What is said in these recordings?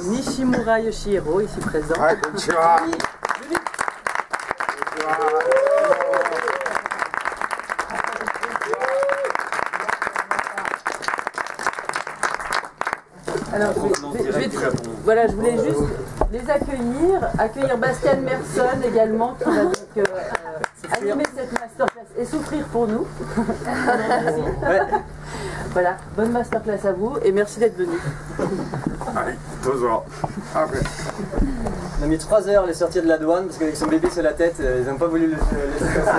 Nishimura Yoshihiro, ici présent. Alors, voilà, je voulais juste les accueillir Bastian Merson également, qui va donc animer cette masterclass et souffrir pour nous. Ouais. Voilà, bonne masterclass à vous et merci d'être venus. Allez, toujours. Après. On a mis 3 heures à les sortir de la douane parce qu'avec son bébé sur la tête, ils n'ont pas voulu le laisser passer.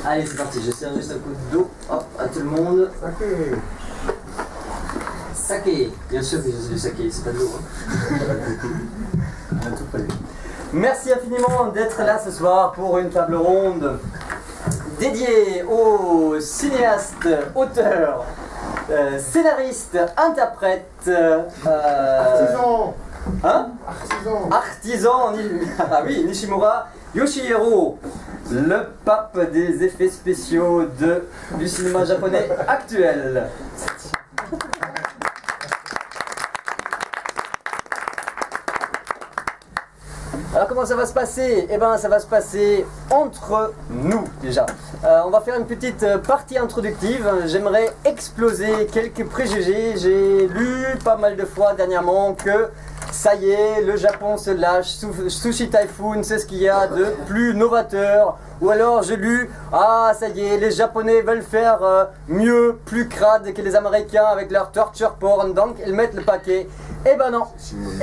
Allez, c'est parti, je sers juste un coup d'eau à tout le monde. Saké. Bien sûr que c'est du saké, c'est pas de l'eau. Merci infiniment d'être là ce soir pour une table ronde dédiée aux cinéastes, auteurs, scénaristes, interprètes, Artisans. Hein? Artisans. Ah oui, Nishimura Yoshihiro, le pape des effets spéciaux du cinéma japonais actuel. Alors comment ça va se passer? Eh bien ça va se passer entre nous déjà. On va faire une petite partie introductive. J'aimerais exploser quelques préjugés. J'ai lu pas mal de fois dernièrement que ça y est, le Japon se lâche, Sushi Typhoon, c'est ce qu'il y a de plus novateur. Ou alors j'ai lu, ah ça y est, les Japonais veulent faire mieux, plus crade que les Américains avec leur torture porn, donc ils mettent le paquet. Eh ben non,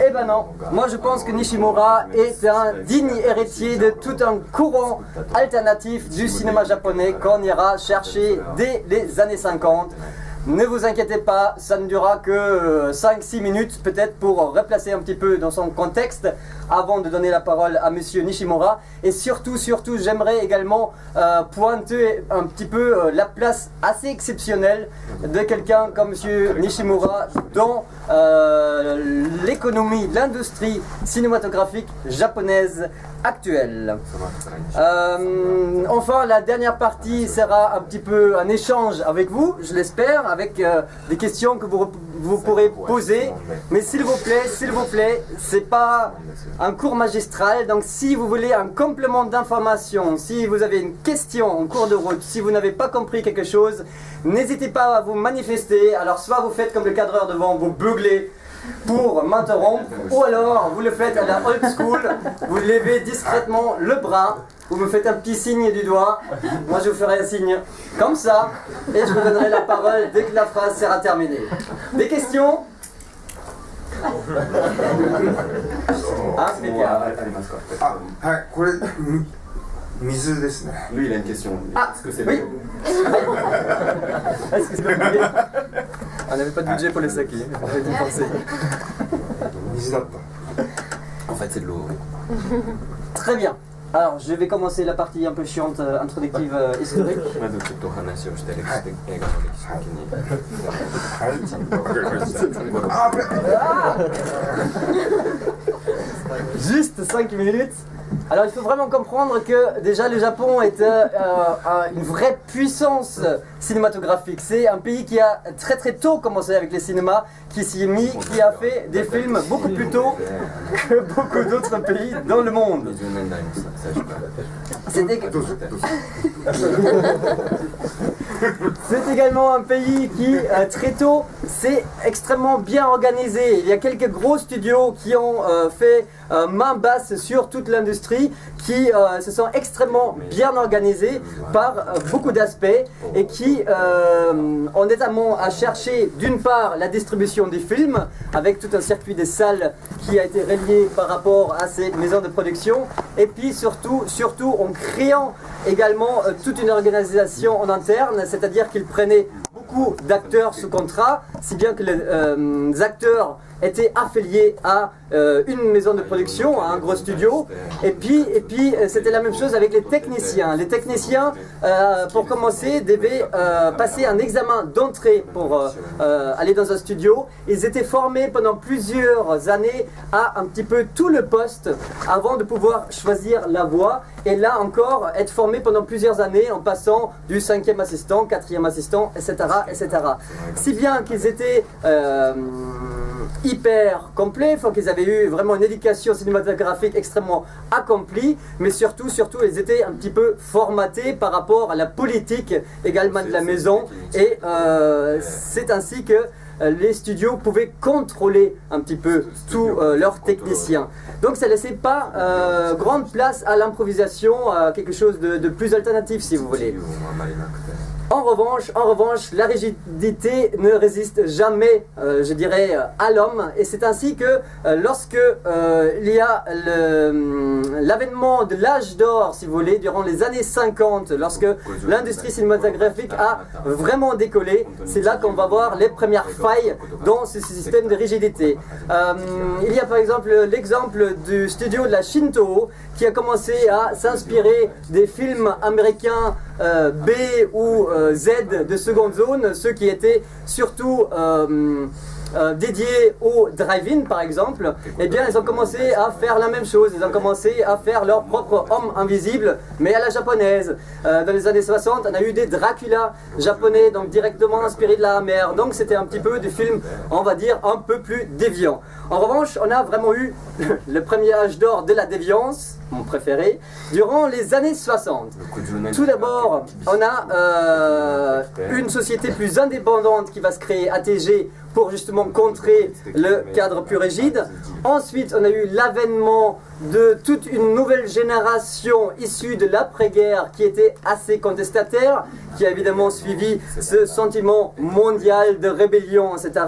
eh ben non. Moi je pense que Nishimura est un digne héritier de tout un courant alternatif du cinéma japonais qu'on ira chercher dès les années 50. Ne vous inquiétez pas, ça ne durera que 5-6 minutes peut-être pour replacer un petit peu dans son contexte avant de donner la parole à monsieur Nishimura. Et surtout, j'aimerais également pointer un petit peu la place assez exceptionnelle de quelqu'un comme monsieur Nishimura dans l'économie, l'industrie cinématographique japonaise actuelle. Enfin, la dernière partie sera un petit peu un échange avec vous, je l'espère, avec des questions que vous pourrez poser. Mais s'il vous plaît, c'est pas un cours magistral. Donc si vous voulez un complément d'information, si vous avez une question en cours de route, si vous n'avez pas compris quelque chose, n'hésitez pas à vous manifester. Alors soit vous faites comme le cadreur devant, vous beuglez pour m'interrompre, ou alors vous le faites à la old school, vous levez discrètement le bras, vous me faites un petit signe du doigt, moi je vous ferai un signe comme ça, et je vous donnerai la parole dès que la phrase sera terminée. Des questions? Lui il a une question. Est-ce que c'est oui. On n'avait pas de budget pour les sakés, j'ai dû penser. En fait c'est de l'eau. Très bien. Alors je vais commencer la partie un peu chiante, introductive, historique. Juste 5 minutes. Alors il faut vraiment comprendre que déjà le Japon est une vraie puissance cinématographique. C'est un pays qui a très tôt commencé avec les cinémas, qui s'y est mis, qui a fait des films beaucoup plus tôt que beaucoup d'autres pays dans le monde. C'est également un pays qui, très tôt, s'est extrêmement bien organisé. Il y a quelques gros studios qui ont fait main basse sur toute l'industrie, qui se sont extrêmement bien organisés par beaucoup d'aspects et qui ont notamment à chercher d'une part la distribution des films avec tout un circuit des salles qui a été relié par rapport à ces maisons de production, et puis surtout en créant également toute une organisation en interne, c'est-à-dire qu'ils prenaient beaucoup d'acteurs sous contrat, si bien que les acteurs était affilié à une maison de production, à un gros studio. Et puis c'était la même chose avec les techniciens. Les techniciens, pour commencer, devaient passer un examen d'entrée pour aller dans un studio. Ils étaient formés pendant plusieurs années à un petit peu tout le poste avant de pouvoir choisir la voix. Et là encore, être formés pendant plusieurs années en passant du 5e assistant, 4e assistant, etc. etc. Si bien qu'ils étaient hyper complets, qu'ils avaient eu vraiment une éducation cinématographique extrêmement accomplie, mais surtout ils étaient un petit peu formatés par rapport à la politique également de la maison, et c'est ainsi que les studios pouvaient contrôler un petit peu tous leurs techniciens. Donc ça ne laissait pas grande place à l'improvisation, à quelque chose de plus alternatif si vous voulez. En revanche, la rigidité ne résiste jamais, je dirais, à l'homme. Et c'est ainsi que lorsque il y a l'avènement de l'âge d'or, si vous voulez, durant les années 50, lorsque l'industrie cinématographique a vraiment décollé, c'est là qu'on va voir les premières failles dans ce système de rigidité. Il y a par exemple l'exemple du studio de la Shinto qui a commencé à s'inspirer des films américains B ou Z de seconde zone, ceux qui étaient surtout dédiés au drive-in par exemple. Eh bien ils ont commencé à faire la même chose, ils ont commencé à faire leur propre homme invisible mais à la japonaise. Dans les années 60 on a eu des Dracula japonais, donc directement inspirés de la Hammer, donc c'était un petit peu des films on va dire un peu plus déviants. En revanche on a vraiment eu le premier âge d'or de la déviance, mon préféré, durant les années 60. Tout d'abord, on a une société plus indépendante qui va se créer, ATG, pour justement contrer le cadre plus rigide. Ensuite, on a eu l'avènement de toute une nouvelle génération issue de l'après-guerre qui était assez contestataire, qui a évidemment suivi ce sentiment mondial de rébellion, etc.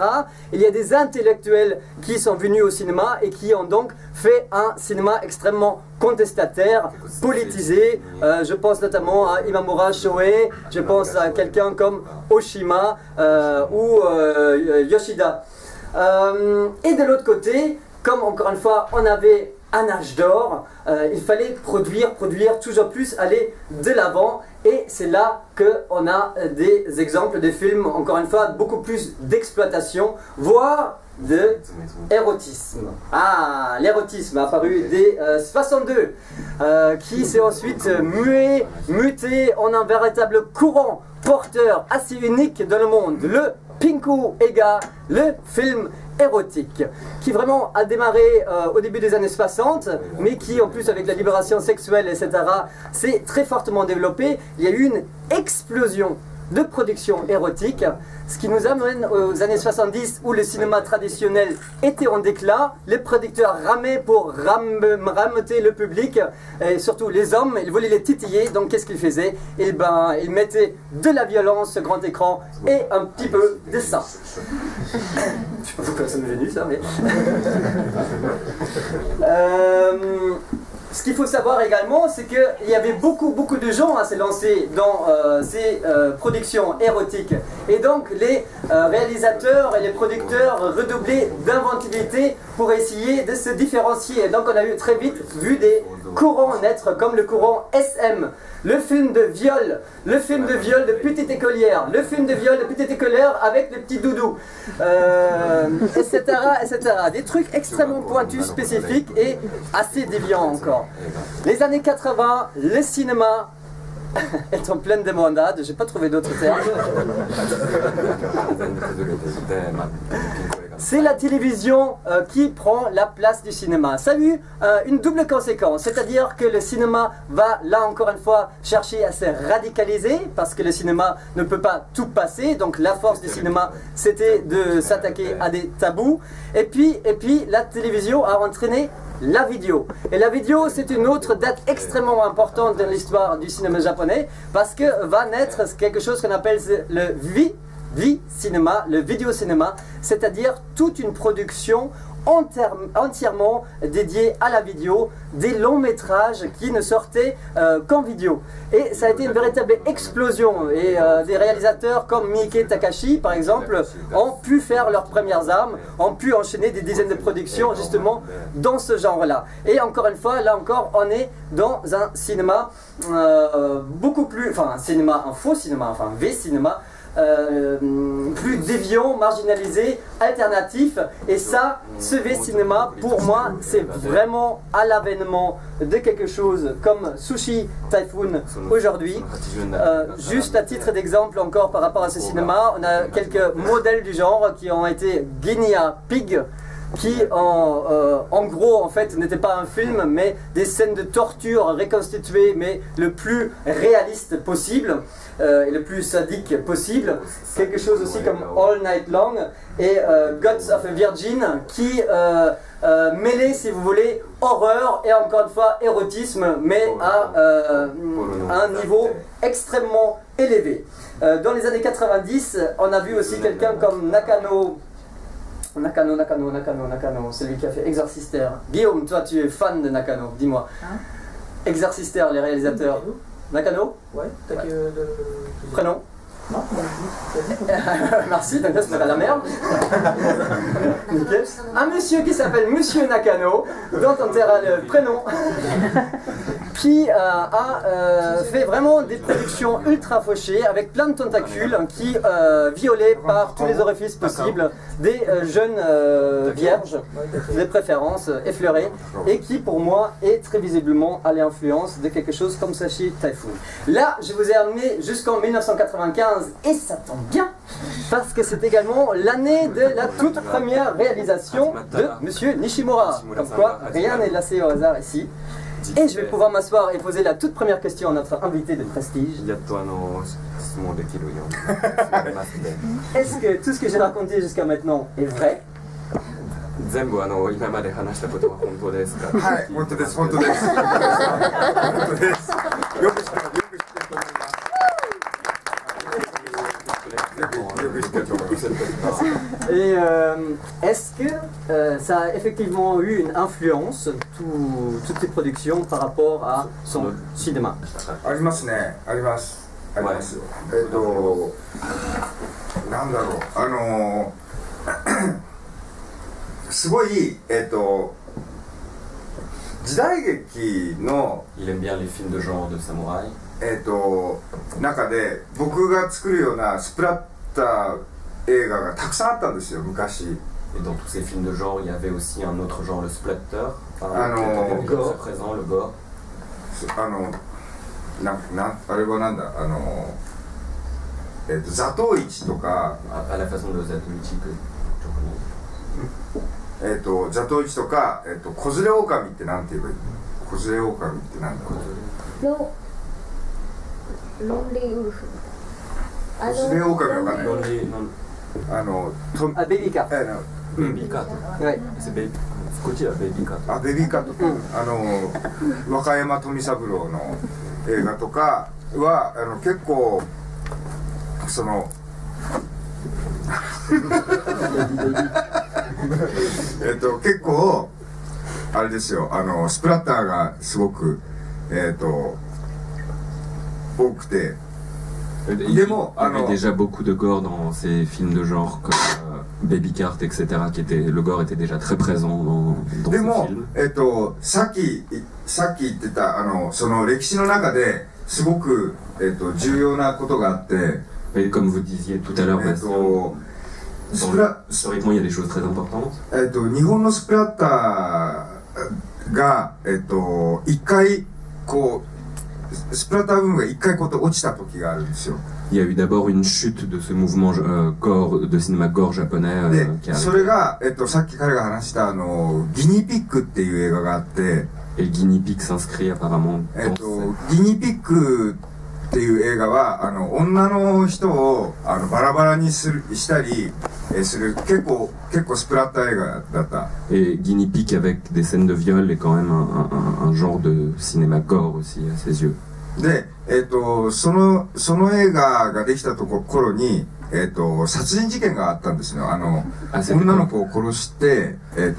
Il y a des intellectuels qui sont venus au cinéma et qui ont donc fait un cinéma extrêmement contestataire, politisé. Je pense notamment à Imamura Shoei, je pense à quelqu'un comme Oshima ou Yoshida. Et de l'autre côté, comme encore une fois on avait un âge d'or, il fallait produire toujours plus, aller de l'avant, et c'est là qu'on a des exemples de films, encore une fois, beaucoup plus d'exploitation, voire de érotisme. Ah, l'érotisme apparu dès 62, qui s'est ensuite muté en un véritable courant porteur assez unique dans le monde, le Pinku Ega, le film érotique, qui vraiment a démarré au début des années 60, mais qui en plus avec la libération sexuelle, etc., s'est très fortement développé. Il y a eu une explosion de production érotique, ce qui nous amène aux années 70 où le cinéma traditionnel était en déclin. Les producteurs ramaient pour rameuter le public, et surtout les hommes, ils voulaient les titiller, donc qu'est-ce qu'ils faisaient? Ils mettaient de la violence sur grand écran et un petit peu de sang. Je sais pas pourquoi ça m'est venu ça, mais... Ce qu'il faut savoir également, c'est qu'il y avait beaucoup de gens à se lancer dans ces productions érotiques. Et donc les réalisateurs et les producteurs redoublaient d'inventivité pour essayer de se différencier. Et donc on a eu très vite vu des courants naître comme le courant SM. Le film de viol, le film de viol de petite écolière, le film de viol de petite écolière avec le petit doudou, etc., etc. Des trucs extrêmement pointus, spécifiques et assez déviants encore. Les années 80, le cinéma est en pleine débandade, j'ai pas trouvé d'autres termes. C'est la télévision qui prend la place du cinéma. Ça a eu une double conséquence, c'est-à-dire que le cinéma va, là encore une fois, chercher à se radicaliser, parce que le cinéma ne peut pas tout passer, donc la force du cinéma, c'était de s'attaquer à des tabous. Et puis la télévision a entraîné la vidéo. Et la vidéo, c'est une autre date extrêmement importante dans l'histoire du cinéma japonais, parce que va naître quelque chose qu'on appelle le cinéma, le vidéo-cinéma, c'est-à-dire toute une production entièrement dédié à la vidéo, des longs métrages qui ne sortaient qu'en vidéo. Et ça a été une véritable explosion. Et des réalisateurs comme Miike Takashi, par exemple, ont pu faire leurs premières armes, ont pu enchaîner des dizaines de productions justement dans ce genre-là. Et encore une fois, là encore, on est dans un cinéma beaucoup plus, enfin un faux cinéma, enfin un V-cinéma, plus déviant, marginalisé, alternatif. Et ça, ce V-cinéma, pour moi, c'est vraiment à l'avènement de quelque chose comme Sushi Typhoon aujourd'hui. Juste à titre d'exemple encore par rapport à ce cinéma, on a quelques modèles du genre qui ont été Guinea Pig, qui en gros en fait n'était pas un film mais des scènes de torture reconstituées mais le plus réaliste possible et le plus sadique possible. Quelque chose aussi comme All Night Long et Guts of a Virgin qui mêlait, si vous voulez, horreur et encore une fois érotisme, mais à un niveau extrêmement élevé. Dans les années 90, on a vu aussi quelqu'un comme Nakano, celui qui a fait Exorcister. Guillaume, toi tu es fan de Nakano, dis-moi. Hein? Exorcister, les réalisateurs. Nakano? Ouais, t'as que de... Prénom? Non, merci, donc là c'est pas la merde. Nickel. Un monsieur qui s'appelle Monsieur Nakano, dont on taira le prénom, qui a fait vraiment des productions ultra fauchées avec plein de tentacules qui violaient par tous les orifices possibles des jeunes vierges, des préférences effleurées, et qui pour moi est très visiblement à l'influence de quelque chose comme Sushi Typhoon. Là, je vous ai amené jusqu'en 1995 et ça tombe bien parce que c'est également l'année de la toute première réalisation de Monsieur Nishimura. Comme quoi, rien n'est laissé au hasard ici. Et je vais pouvoir m'asseoir et poser la toute première question à notre invité de prestige. Est-ce que tout ce que j'ai raconté jusqu'à maintenant est vrai? Et est-ce que ça a effectivement eu une influence, toutes ces productions, par rapport à son cinéma? ありますね、あります。あります。なんだろう、すごい、時代劇の Il aime bien les films de genre de samouraï. 中で僕が作るようなスプラッター映画がたくさんあったんですよ、昔。Et dans tous ces films de genre, il y avait aussi un autre genre, le splatter. Le gore. Présent, le gore. あれはなんだ、座頭市とか、à la façon de Zatoichi que tu reconnais. 座頭市とか、子連れ狼ってなんて言えばいい？子連れ狼ってなんだろう？ロンリーウルフ。子連れ狼わかんない。ベビーカット。ベビーカット。はい。こっちはベビーカット。あ、ベビーカット。和歌山富三郎の映画とかは結構その結構あれですよ、スプラッターがすごく多くて。Il y avait déjà beaucoup de gore dans ces films de genre comme Baby Cart, etc. Le gore était déjà très présent dans ces films. さっき言ってたその歴史の中ですごく重要なことがあって、Et comme vous disiez tout à l'heure, historiquement il y a des choses très importantes. 日本のスプラッターが一回こうスプラッターブームが一回落ちた時があるんですよ。Il y a eu d'abord une chute de ce mouvement gore, de cinéma gore japonais. で、それがさっき彼が話したギニーピックっていう映画があって、Et Guinea Pig s'inscrit apparemment. ギニーピックっていう映画は女の人をバラバラにしたりする結構スプラッター映画だった。Et Guinea Pig avec des scènes de viol est quand même un genre de cinéma gore aussi à ses yeux. で、その映画ができた頃に、殺人事件があったんですよ。女の子を殺して、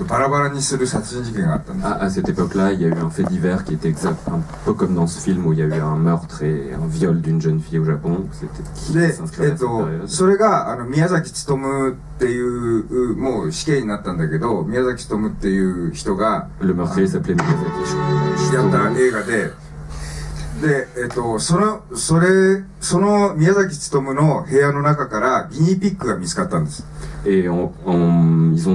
バラバラにする殺人事件があったんです。À cette époque-là, il y a eu un fait divers qui était un peu comme dans ce film où il y a eu un meurtre et un viol d'une jeune fille au Japon. で、それが宮崎勉っていうもう死刑になったんだけど、宮崎勉っていう人が Le meurtrier s'appelait Miyazaki やった映画で、で、その宮崎勉の部屋の中からギニーピッグが見つかったんです。Et ils ont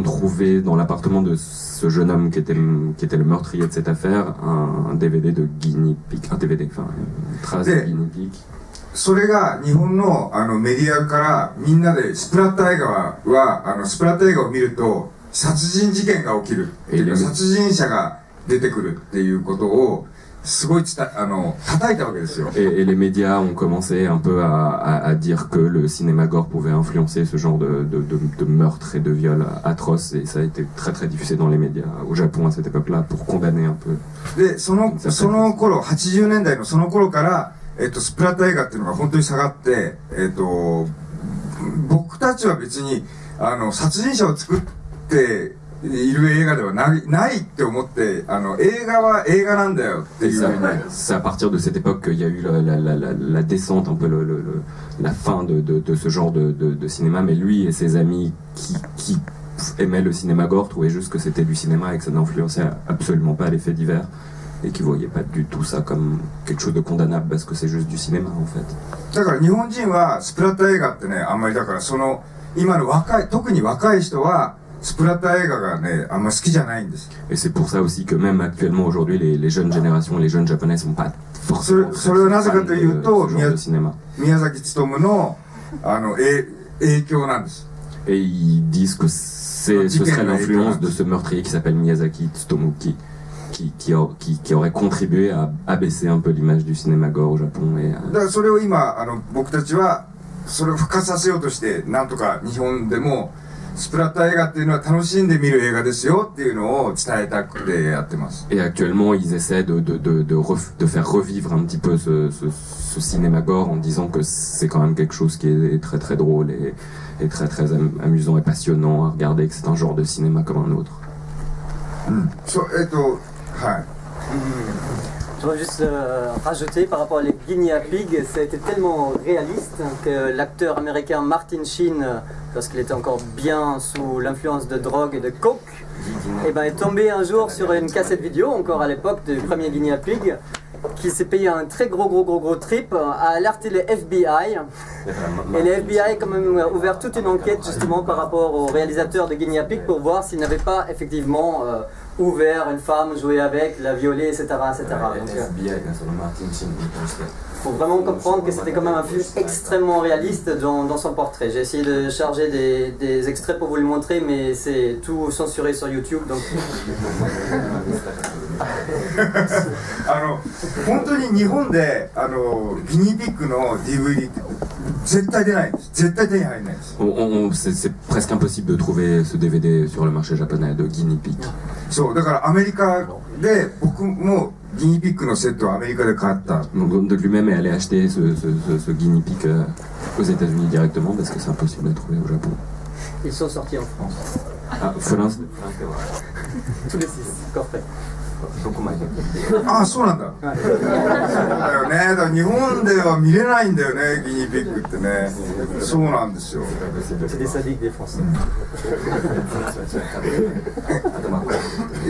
trouvé dans l'appartement de ce jeune homme qui était le meurtrier de cette affaire un DVD de Guinea Pig, un DVD, enfin une trace de Guinea Pig. それが日本のメディアからみんなでスプラッタ映画はスプラッタ映画を見ると殺人事件が起きるっていうか殺人者が出てくるっていうことをすごい叩いたわけですよ。Et les médias ont commencé un peu à dire que le cinéma gore pouvait influencer ce genre de meurtre et de viol atroce, et ça a été très très diffusé dans les médias au Japon à cette époque-là pour condamner un peu. で、その頃、80年代のその頃から、スプラッタ映画っていうのが本当に下がって、僕たちは別に、殺人者を作って、いる映画ではないって思って、映画は映画なんだよっていう。C'est à partir de cette époque qu'il y a eu la descente, un peu la fin de ce genre de cinéma, mais lui et ses amis qui aimaient le cinéma gore trouvaient juste que c'était du cinéma et que ça n'influençait absolument pas les faits divers, et qui voyaient pas du tout ça comme quelque chose de condamnable parce que c'est juste du cinéma en fait. だから日本人はスプラッタ映画ってね、あんまりだから今の特に若い人はスプラッタ映画がね、あんま好きじゃないんです。Et c'est pour ça aussi que même actuellement aujourd'hui les jeunes générations, les jeunes japonais sont pas forcément それはなぜかというと宮崎勉の影響なんです。Et ils disent que ce serait l'influence de ce meurtrier qui s'appelle Miyazaki Tsutomu qui aurait contribué à abaisser un peu l'image du cinéma gore au Japon. だからそれを今僕たちはそれを復活させようとしてなんとか日本でもスプラッタ映画っていうのは楽しんで見る映画ですよっていうのを伝えたくてやってます。Et actuellement, ils essaient de faire revivre un petit peu ce cinéma gore en disant que c'est quand même quelque chose qui est très très drôle et très très amusant et passionnant à regarder, que c'est un genre de cinéma comme un autre. はい。Je voudrais juste rajouter par rapport à les Guinea Pig, ça a été tellement réaliste que l'acteur américain Martin Sheen, lorsqu'il était encore bien sous l'influence de drogue et de coke, est tombé un jour sur une cassette vidéo, encore à l'époque du premier Guinea Pig, qui s'est payé un très gros trip, a alerté le FBI. Et le FBI a quand même ouvert toute une enquête justement par rapport au réalisateur de Guinea Pig pour voir s'il n'avait pas effectivement ouvert une femme, joué avec, la violée, etc. Il faut vraiment comprendre que c'était quand même un film extrêmement réaliste dans son portrait. J'ai essayé de charger des extraits pour vous le montrer, mais c'est tout censuré sur YouTube. Donc... 本当に日本でギニーピッグの DVD って絶対出ないです。絶対手に入らないです。C'est presque impossible de trouver ce DVD sur le marché japonais de Guinea Pig. そうだからアメリカで僕もギニーピッグのセットをアメリカで買った。Donc lui-même est allé acheter ce Guinea Pig aux États-Unis directement parce que c'est impossible de trouver au Japon. Ils sont sortis en France. Ah, Felins. Tous les 6, coffret. ああ、そうなんだ。だよね。だから日本では見れないんだよね、ギニーピッグってね。そうなんですよ。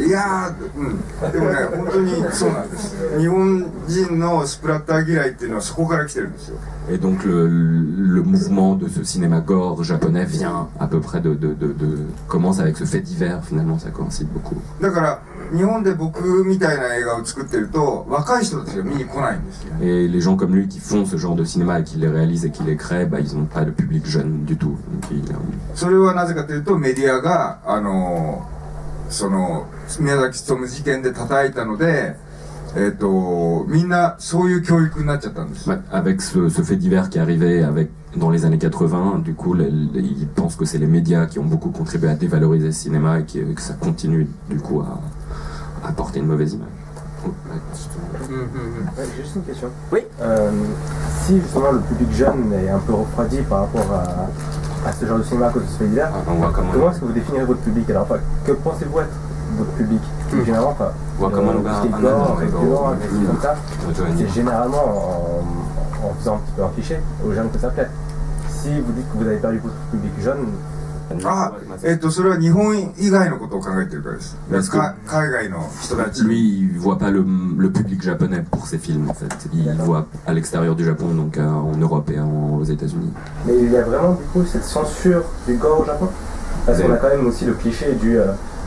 いやー、でもね、本当にそうなんです。日本人のスプラッター嫌いっていうのはそこから来てるんですよ。Et donc le mouvement de ce cinéma gore japonais vient à peu près commence avec ce fait divers, finalement ça coïncide beaucoup. だから日本で僕みたいな映画を作ってると若い人たちが見に来ないんですよ。Et les gens comme lui qui font ce genre de cinéma et qui les réalisent et qui les créent, ils n'ont pas de public jeune du tout. それはなぜかというとメディアがその宮崎勉事件で叩いたので。みんなそういう教育になっちゃったんです。Avec ce fait divers qui est arrivé dans les années 80, du coup, ils pensent que c'est les médias qui ont beaucoup contribué à dévaloriser le cinéma et que ça continue du coup à porter une mauvaise image. Ouais, j'ai juste une question. Oui. Si justement le public jeune est un peu refroidi par rapport à ce genre de cinéma à cause de ce média, comment est-ce que vous définirez votre public? Alors, que pensez-vous être votre public? Généralement, tout ce qui est gore, violent, agressif comme ça, c'est généralement en faisant un petit peu un cliché aux jeunes que ça plaît. Si vous dites que vous avez perdu votre public jeune, それは日本以外のことを考えてるからです。海外の人たち。Lui, il voit pas le public japonais pour ses films en fait. Il voit à l'extérieur du Japon, donc en Europe et aux États-Unis. Mais il y a vraiment du coup cette censure du gore au Japon? Parce qu'on a quand même aussi le cliché du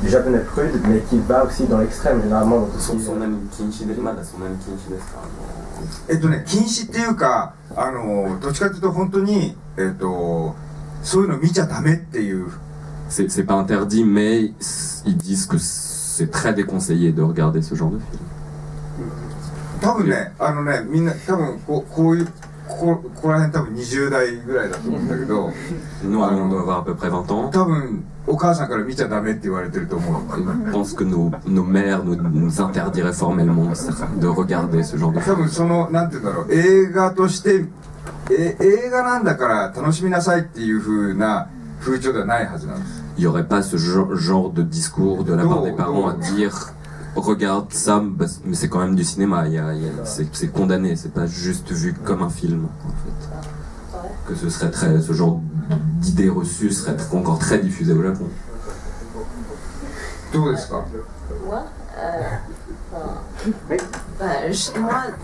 japonais prude, mais qui va aussi dans l'extrême généralement. Dans tout ce qui 禁止っていうか、どっちかというと本当にそういうの見ちゃダメっていう。C'est pas interdit, mais ils disent que c'est très déconseillé de regarder ce genre de film. 多分ね、みんな多分ここら辺多分20代ぐらいだと思うんだけど、Nous, on doit avoir à peu près 20 ans. 多分お母さんから見ちゃダメって言われてると思う。Je pense que nos mères nous interdiraient formellement de regarder ce genre de 多 film. 分そのなんていうんだろう、映画として映画なんだから楽しみなさいっていう風な風潮ではないはずなんです。Il n'y aurait pas ce genre de discours de la part des parents à dire regarde ça, mais c'est quand même du cinéma. C'est condamné, c'est pas juste vu comme un film en fait. Que ce genre d'idées reçues serait encore très diffusé au Japon. どうですか？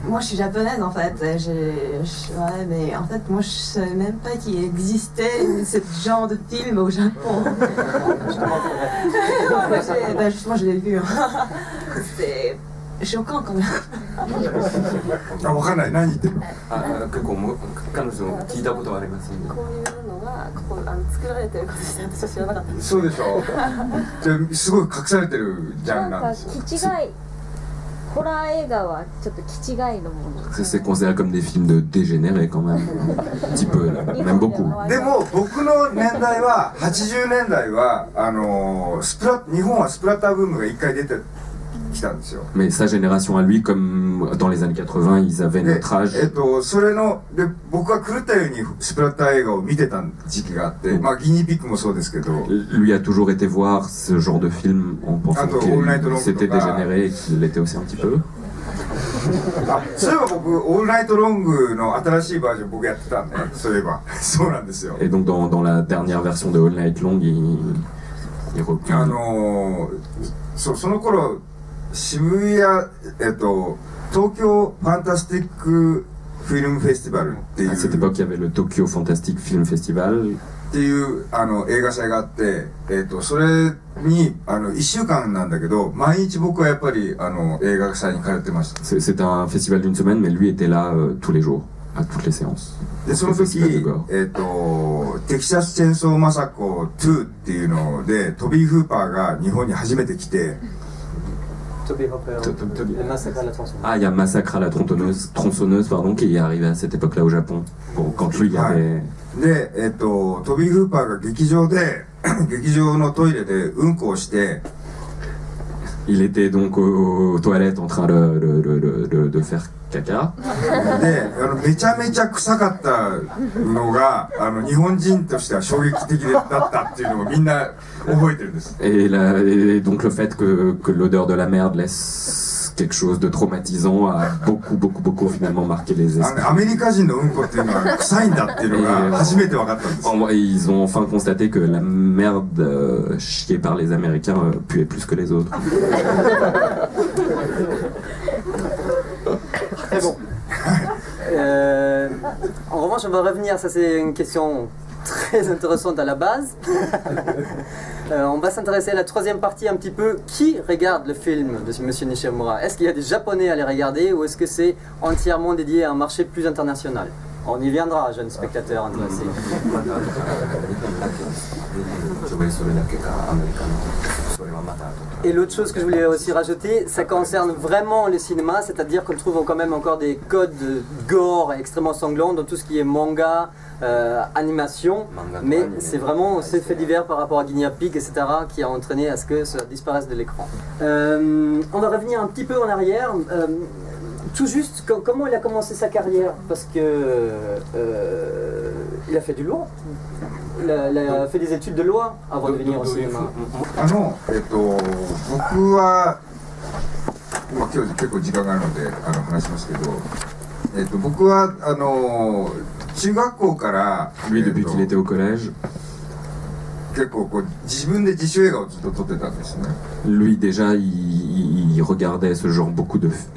Moi, je suis japonaise en fait. Ouais, mais en fait, moi, je savais même pas qu'il existait ce genre de film au Japon. Justement, je l'ai vu. C'est choquant quand même. わかんない。何言ってるの？結構彼女も聞いたことがありますんで。こういうのがここ作られてることして私は知らなかったです。そうでしょ。すごい隠されてるジャンルなんですよ。気違い。ホラー映画はちょっと気違いのもの。C'est considéré comme des films de dégénérés quand même. Un petit peu, même beaucoup. でも僕の年代は80年代は日本はスプラッターブームが一回出てきたんですよ。Mais sa génération à lui, comme dans les années 80, ils avaient notre âge. それので僕は狂ったようにスプラッター映画を見てた時期があって、まあギニーピックもそうですけど。Lui a toujours été voir ce genre de film en pensant que c'était dégénéré et qu'il l'était aussi un petit peu. そういえば僕オールナイトロングの新しいバージョン僕やってたんで、そういえばそうなんですよ。Et donc dans la dernière version de All Night Long, il recule. その頃渋谷東京ファンタスティックフィルムフェスティバルっていう。À cette époque, il y avait le Tokyo Fantastic Film Festival. っていう映画祭があって、それに1週間なんだけど毎日僕はやっぱり映画祭に通ってました。C'est un festival d'une semaine, mais lui était là tous les jours, à toutes les séances. でその時テキサスチェンソーマサコ2っていうのでトビー・フーパーが日本に初めて来て。Ah, il y a Massacre à la tronçonneuse, pardon, qui est arrivé à cette époque-là au Japon. Bon, quand lui, il y avait... で、トビー・フーパーが劇場のトイレでうんこをして、Il était donc aux toilettes en train de faire caca. で、めちゃめちゃ臭かったのが日本人としては衝撃的だったっていうのをみんな覚えてるんです。Et donc le fait que l'odeur de la merde laisse quelque chose de traumatisant a beaucoup finalement marqué les esprits. アメリカ人のうんこっていうのは臭いんだっていうのが初めて分かったんです。Ils ont enfin constaté que la merde chiée par les Américains puait plus que les autres. Très bon. En revanche, on va revenir, ça c'est une question très intéressante à la base. On va s'intéresser à la troisième partie un petit peu. Qui regarde le film de Monsieur Nishimura? Est-ce qu'il y a des Japonais à les regarder ou est-ce que c'est entièrement dédié à un marché plus international? On y viendra, jeunes spectateurs intéressés. Et l'autre chose que je voulais aussi rajouter, ça concerne vraiment le cinéma, c'est-à-dire qu'on trouve quand même encore des codes gore extrêmement sanglants dans tout ce qui est manga, animation, mais c'est vraiment ce fait divers par rapport à Guinea Pig, etc., qui a entraîné à ce que ça disparaisse de l'écran. On va revenir un petit peu en arrière. Tout juste, comment il a commencé sa carrière? Parce que il a fait du loi. Il a fait des études de loi avant de venir au cinéma. 僕は、今日結構時間があるので話しますけど、僕は中学校から Lui, depuis qu'il était au collège, 結構こう自分で自主映画をずっと撮ってたんですね。 lui déjà il regardait ce genre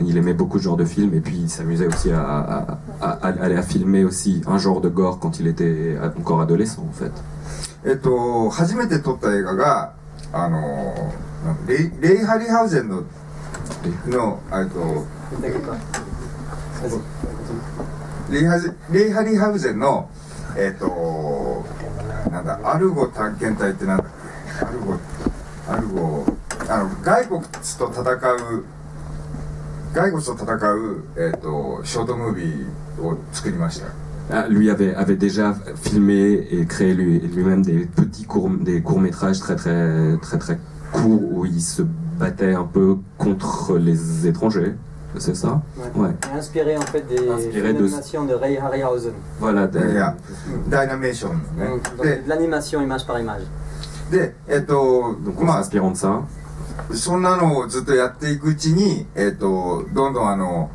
il aimait beaucoup ce genre de films et puis il s'amusait aussi à aller à filmer aussi un genre de gore quand il était encore adolescent en fait. 初めて撮った映画がレイ・ハリハウゼンのレイ・ハリハウゼンのなんだアルゴ探検隊ってなんだっけ、アルゴ骸骨と戦うショートムービーを作りました。 Lui avait déjà filmé et créé lui-même des courts-métrages très courts où il se battait un peu contre les étrangers, c'est ça? Ouais. Inspiré en fait des animations de Ray Harryhausen. Voilà, d'animation. De l'animation image par image. Donc on s'inspirant de ça. そんなのをずっとやっていくうちに、どんどん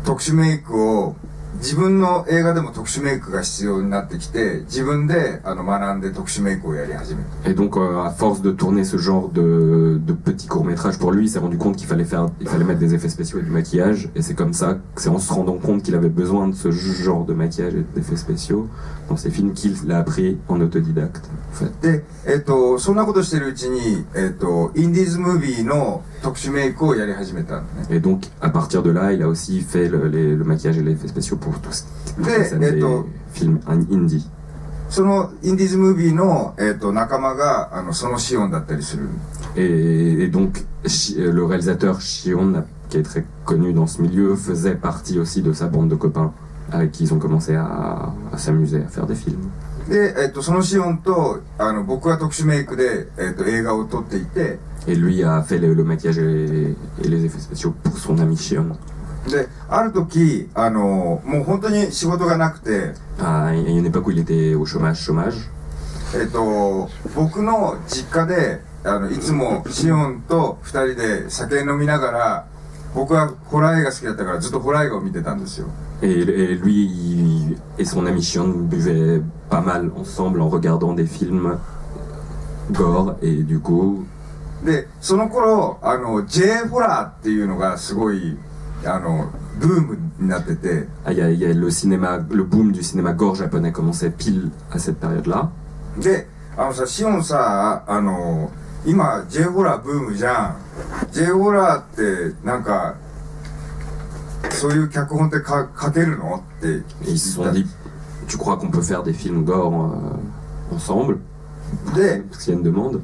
特殊メイクを自分の映画でも特殊メイクが必要になってきて、自分で学んで特殊メイクをやり始めた。 Et donc à force de tourner ce genre de petits courts-métrages pour lui, il s'est rendu compte qu'il fallait mettre des effets spéciaux et du maquillage, et c'est comme ça que c'est en se rendant compte qu'il avait besoin de ce genre de maquillage et d'effets spéciaux dans ses films qu'il l'a appris en autodidacte. En fait. で、そんなことしてるうちに、インディーズムービーの特殊メイクをやり始めたんですね。 Et donc à partir de là, il a aussi fait le maquillage et les effets spéciaux pour tous les films indie. そのインディーズムービーの、仲間がそのシオンだったりする。 Et donc le réalisateur Shion, qui est très connu dans ce milieu, faisait partie aussi de sa bande de copains avec qui ils ont commencé à s'amuser à faire des films. で、そのシオンと僕は特殊メイクで、映画を撮っていて、 Et lui a fait le maquillage et les effets spéciaux pour son ami Shion. で、ある時もう本当に仕事がなくて、 À une époque où il était au chômage. 僕の実家でいつもシオンと2人で酒飲みながら、僕はホラー映画好きだったからずっとホラー映画を見てたんですよ。 Et lui et son ami Shion buvaient pas mal ensemble en regardant des films gore et du coup. で、その頃J ホラーっていうのがすごいブームになってて。Il y a le boom du cinéma gore japonais commençait pile à cette période-là. で、さシオンさ今 J ホラーブームじゃん。J ホラーってなんかそういう脚本って書けるのって。 Ils se sont dit, tu crois qu'on peut faire des films gore ensemble? Parce qu'il y a une demande.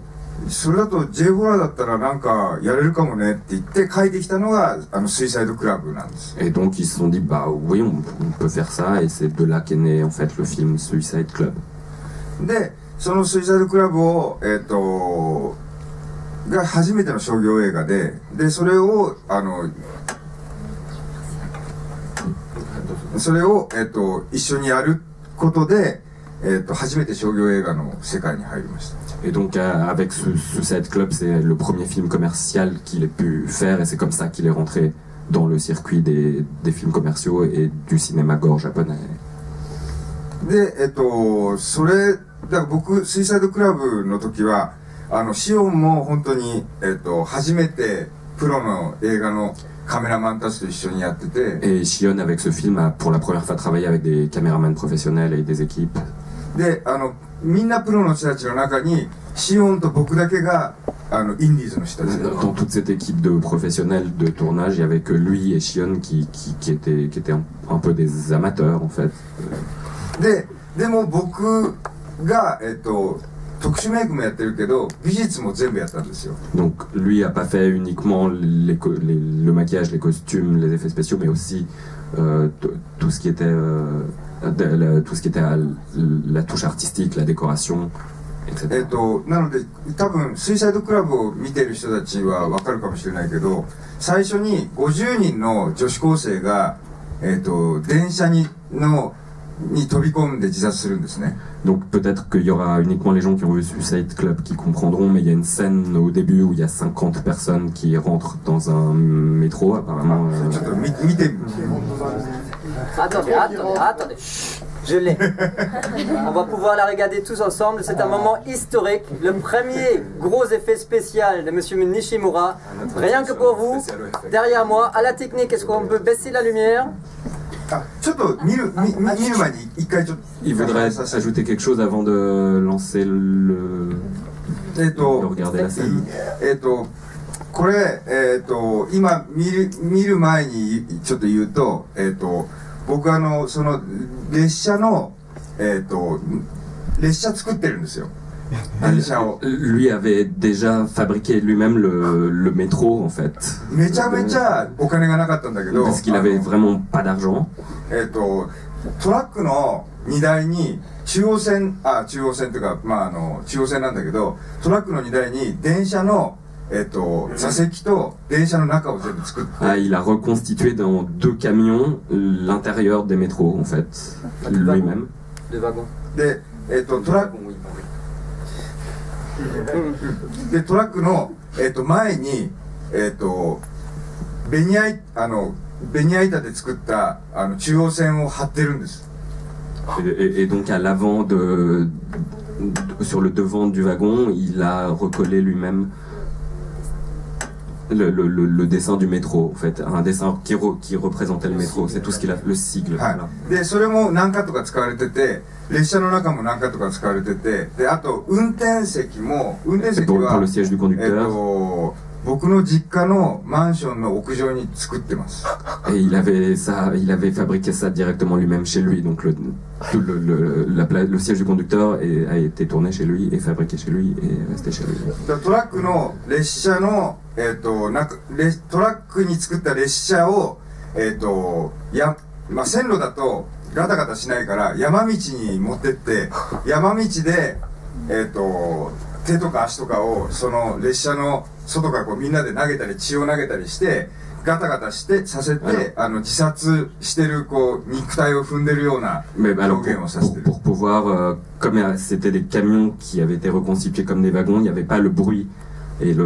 それだと J ホラーだったらなんかやれるかもねって言って書いてきたのがスイサイドクラブなんです。 Et donc ils se sont dit, bah oui, on peut faire ça, et c'est de là qu'est né en fait le film Suicide Club. で、そのスイサイドクラブをが初めての商業映画で、それを一緒にやることで、初めて商業映画の世界に入りました。 Et donc avec Suicide Club, c'est le premier film commercial qu'il ait pu faire, et c'est comme ça qu'il est rentré dans le circuit des films commerciaux et du cinéma gore japonais. で、それだから僕スイサイドクラブの時はシオンも本当に初めてプロの映画のカメラマンたちと一緒にやってて。 Et Shion avec ce film a pour la première fois travaillé avec des caméramans professionnels et des équipes. で、みんなプロの人たちの中にシオンと僕だけがインディーズの人たち。 Dans toute cette équipe de professionnels de tournage, il y avait que lui et Shion qui étaient un peu des amateurs en fait. でも僕が特殊メイクもやってるけど美術も全部やったんですよ。 Donc lui a pas fait uniquement le maquillage, les costumes, les effets spéciaux, mais aussi tout ce qui était tout ce qui était la touche artistique, la décoration, etc. なので多分スイサイドクラブを見てる人たちは分かるかもしれないけど、最初に50人の女子高生が、電車に飛び込んで自殺するんですね。 Donc peut-être qu'il y aura uniquement les gens qui ont vu Suicide Club qui comprendront, mais il y a une scène au début où il y a 50 personnes qui rentrent dans un métro, apparemment. Attendez. Je l'ai. On va pouvoir la regarder tous ensemble. C'est un moment historique. Le premier gros effet spécial de Monsieur Nishimura. Rien que pour vous, derrière moi, à la technique, est-ce qu'on peut baisser la lumière? Il voudrait ajouter quelque chose avant de lancer de regarder la scène. これ、今見る前にちょっと言うと、僕その列車の、列車作ってるんですよ。 Lui avait déjà fabriqué lui-même le métro en fait. Parce qu'il avait vraiment pas d'argent. トラックの荷台に中央線というか、中央線なんだけど、トラックの荷台に電車の座席と電車の中を全部作って。Il a reconstitué dans 2 camions l'intérieur des métros en fait, lui-même. で、トラックの、前に、ベニヤ板で作った中央線を張ってるんです。Et donc à l'avant sur le devant du wagon, il a recollé lui-même le dessin du métro, en fait, un dessin qui représentait le métro, c'est tout ce qu'il a, le sigle. で、それも何カットか使われてて、列車の中も何カットか使われてて、で、あと運転席は僕の実家のマンションの屋上に作ってます。Et il avait fabriqué ça directement lui-même chez lui, donc le siège du conducteur a été tourné chez lui et fabriqué chez lui et resté chez lui. トラックの列車のトラックに作った列車を線路だとガタガタしないから山道に持ってって山道で手とか足とかをその列車の外からこうみんなで投げたり血を投げたりしてガタガタさせて自殺してるこう肉体を踏んでるような表現をさせてる。Pour pouvoir, comme c'était des camions qui avaient été reconstitués comme des wagons, il n'y avait pas le bruit et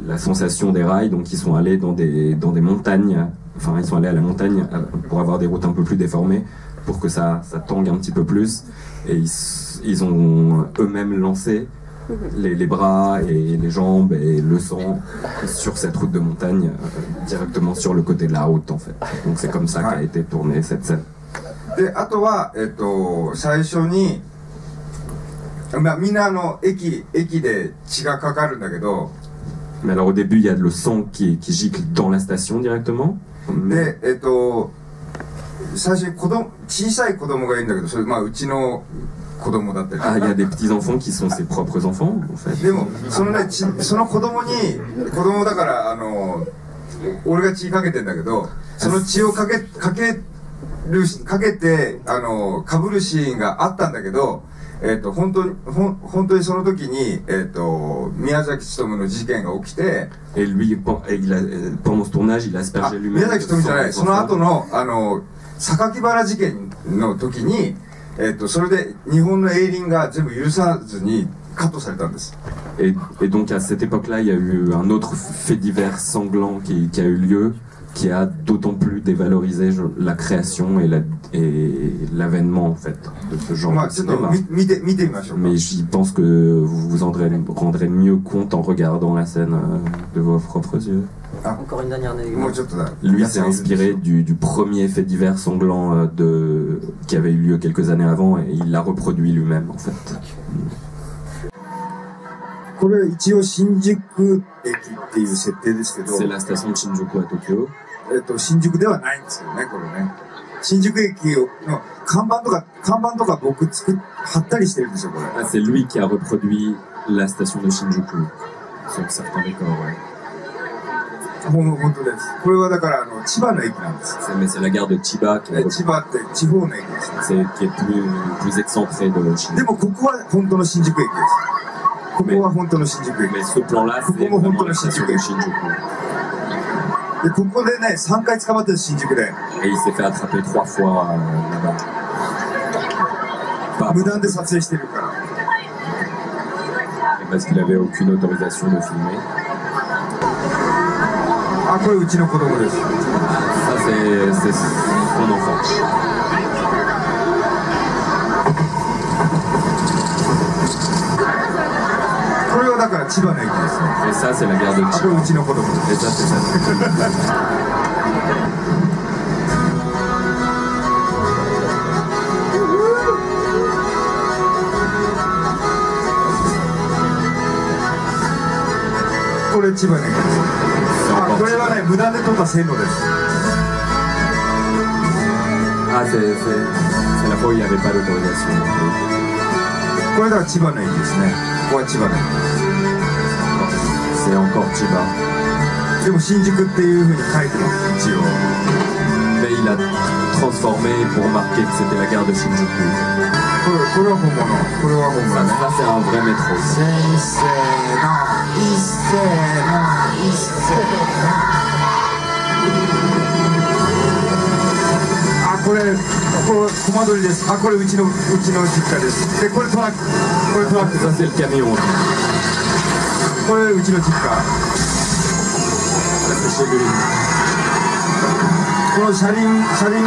la sensation des rails, donc ils sont allés dans des montagnes, enfin ils sont allés à la montagne pour avoir des routes un peu plus déformées, pour que ça tangue un petit peu plus, et ils ont eux-mêmes lancé les bras et les jambes et le sang sur cette route de montagne, directement sur le côté de la route en fait. Donc c'est comme ça qu'a été tournée cette scène. で、あとは、最初にみんな駅で血がかかるんだけど。 Mais alors au début il y a le sang qui gicle dans la station directement. で、最初に小さい子供がいるんだけど、それうちの子供だったり。Ah, il y a des petits enfants qui sont ses propres enfants en fait. でもその子供だから俺が血かけてんだけど、その血をかけてかぶるシーンがあったんだけど。本当にその時に、宮崎勉の事件が起きて、Et lui, pendant ce tournage, il a aspergé lui-même. 宮崎勉じゃない、その後の榊原事件の時に、それで日本の営林が全部許さずにカットされたんです。Et donc à cette époque-là, il y a eu un autre fait divers sanglant qui a eu lieu, qui a d'autant plus dévalorisé la création et l'avènement en fait de ce genre de cinéma. Mais j'y pense que vous vous en rendrez mieux compte en regardant la scène de vos propres yeux. Encore une dernière anecdote. Lui s'est inspiré du premier fait divers sanglant qui avait eu lieu quelques années avant et il l'a reproduit lui-même en fait. これ一応新宿駅っていう設定ですけど。C'est la station de Shinjuku à Tokyo. 新宿ではないんですよね、これね。新宿駅の看板とか僕貼ったりしてるんですよ、これ。C'est lui qui a reproduit la station de Shinjuku sur certains décors, ouais. 本当です。これはだから千葉の駅なんです。Mais c'est la gare de Chiba qui 千葉って地方の駅ですね。qui est plus excentré de Shinjuku. でもここは本当の新宿駅です。ここは本当の新宿駅。 Mais ce plan-là, c'est vraiment la station de Shinjuku. でここでね3回捕まってる新宿で。Et il s'est fait attraper 3 fois là-bas. 無断で撮影してるから。Parce qu'il avait aucune autorisation de filmer. あ、これうちの子供です。 Ça, c'est son enfant. これはだから千葉の駅ですね。 Et ça, c'est la gare de あ、これ Chiba. うちの子供です。 Et ça, c'est ça. これ千葉の駅です。あ、これはね無断で撮った線路です。 Ah, c'est la fois où il n'y avait pas d'autorisation. これだから千葉の駅ですね。ここは千葉の駅。 C'est encore Chiba. でも新宿っていう風に書いてます、一応。 Mais il a transformé pour marquer que c'était la gare de Shinjuku. これは本物。これは本物。 Ça, c'est un vrai métro. 先生の一斉の一斉あ、これコマ撮りです。あ、これうちの実家です。で、これトラック。これトラック。 Ça, c'est le camion. これうちの実家。 C'est chez lui. この車輪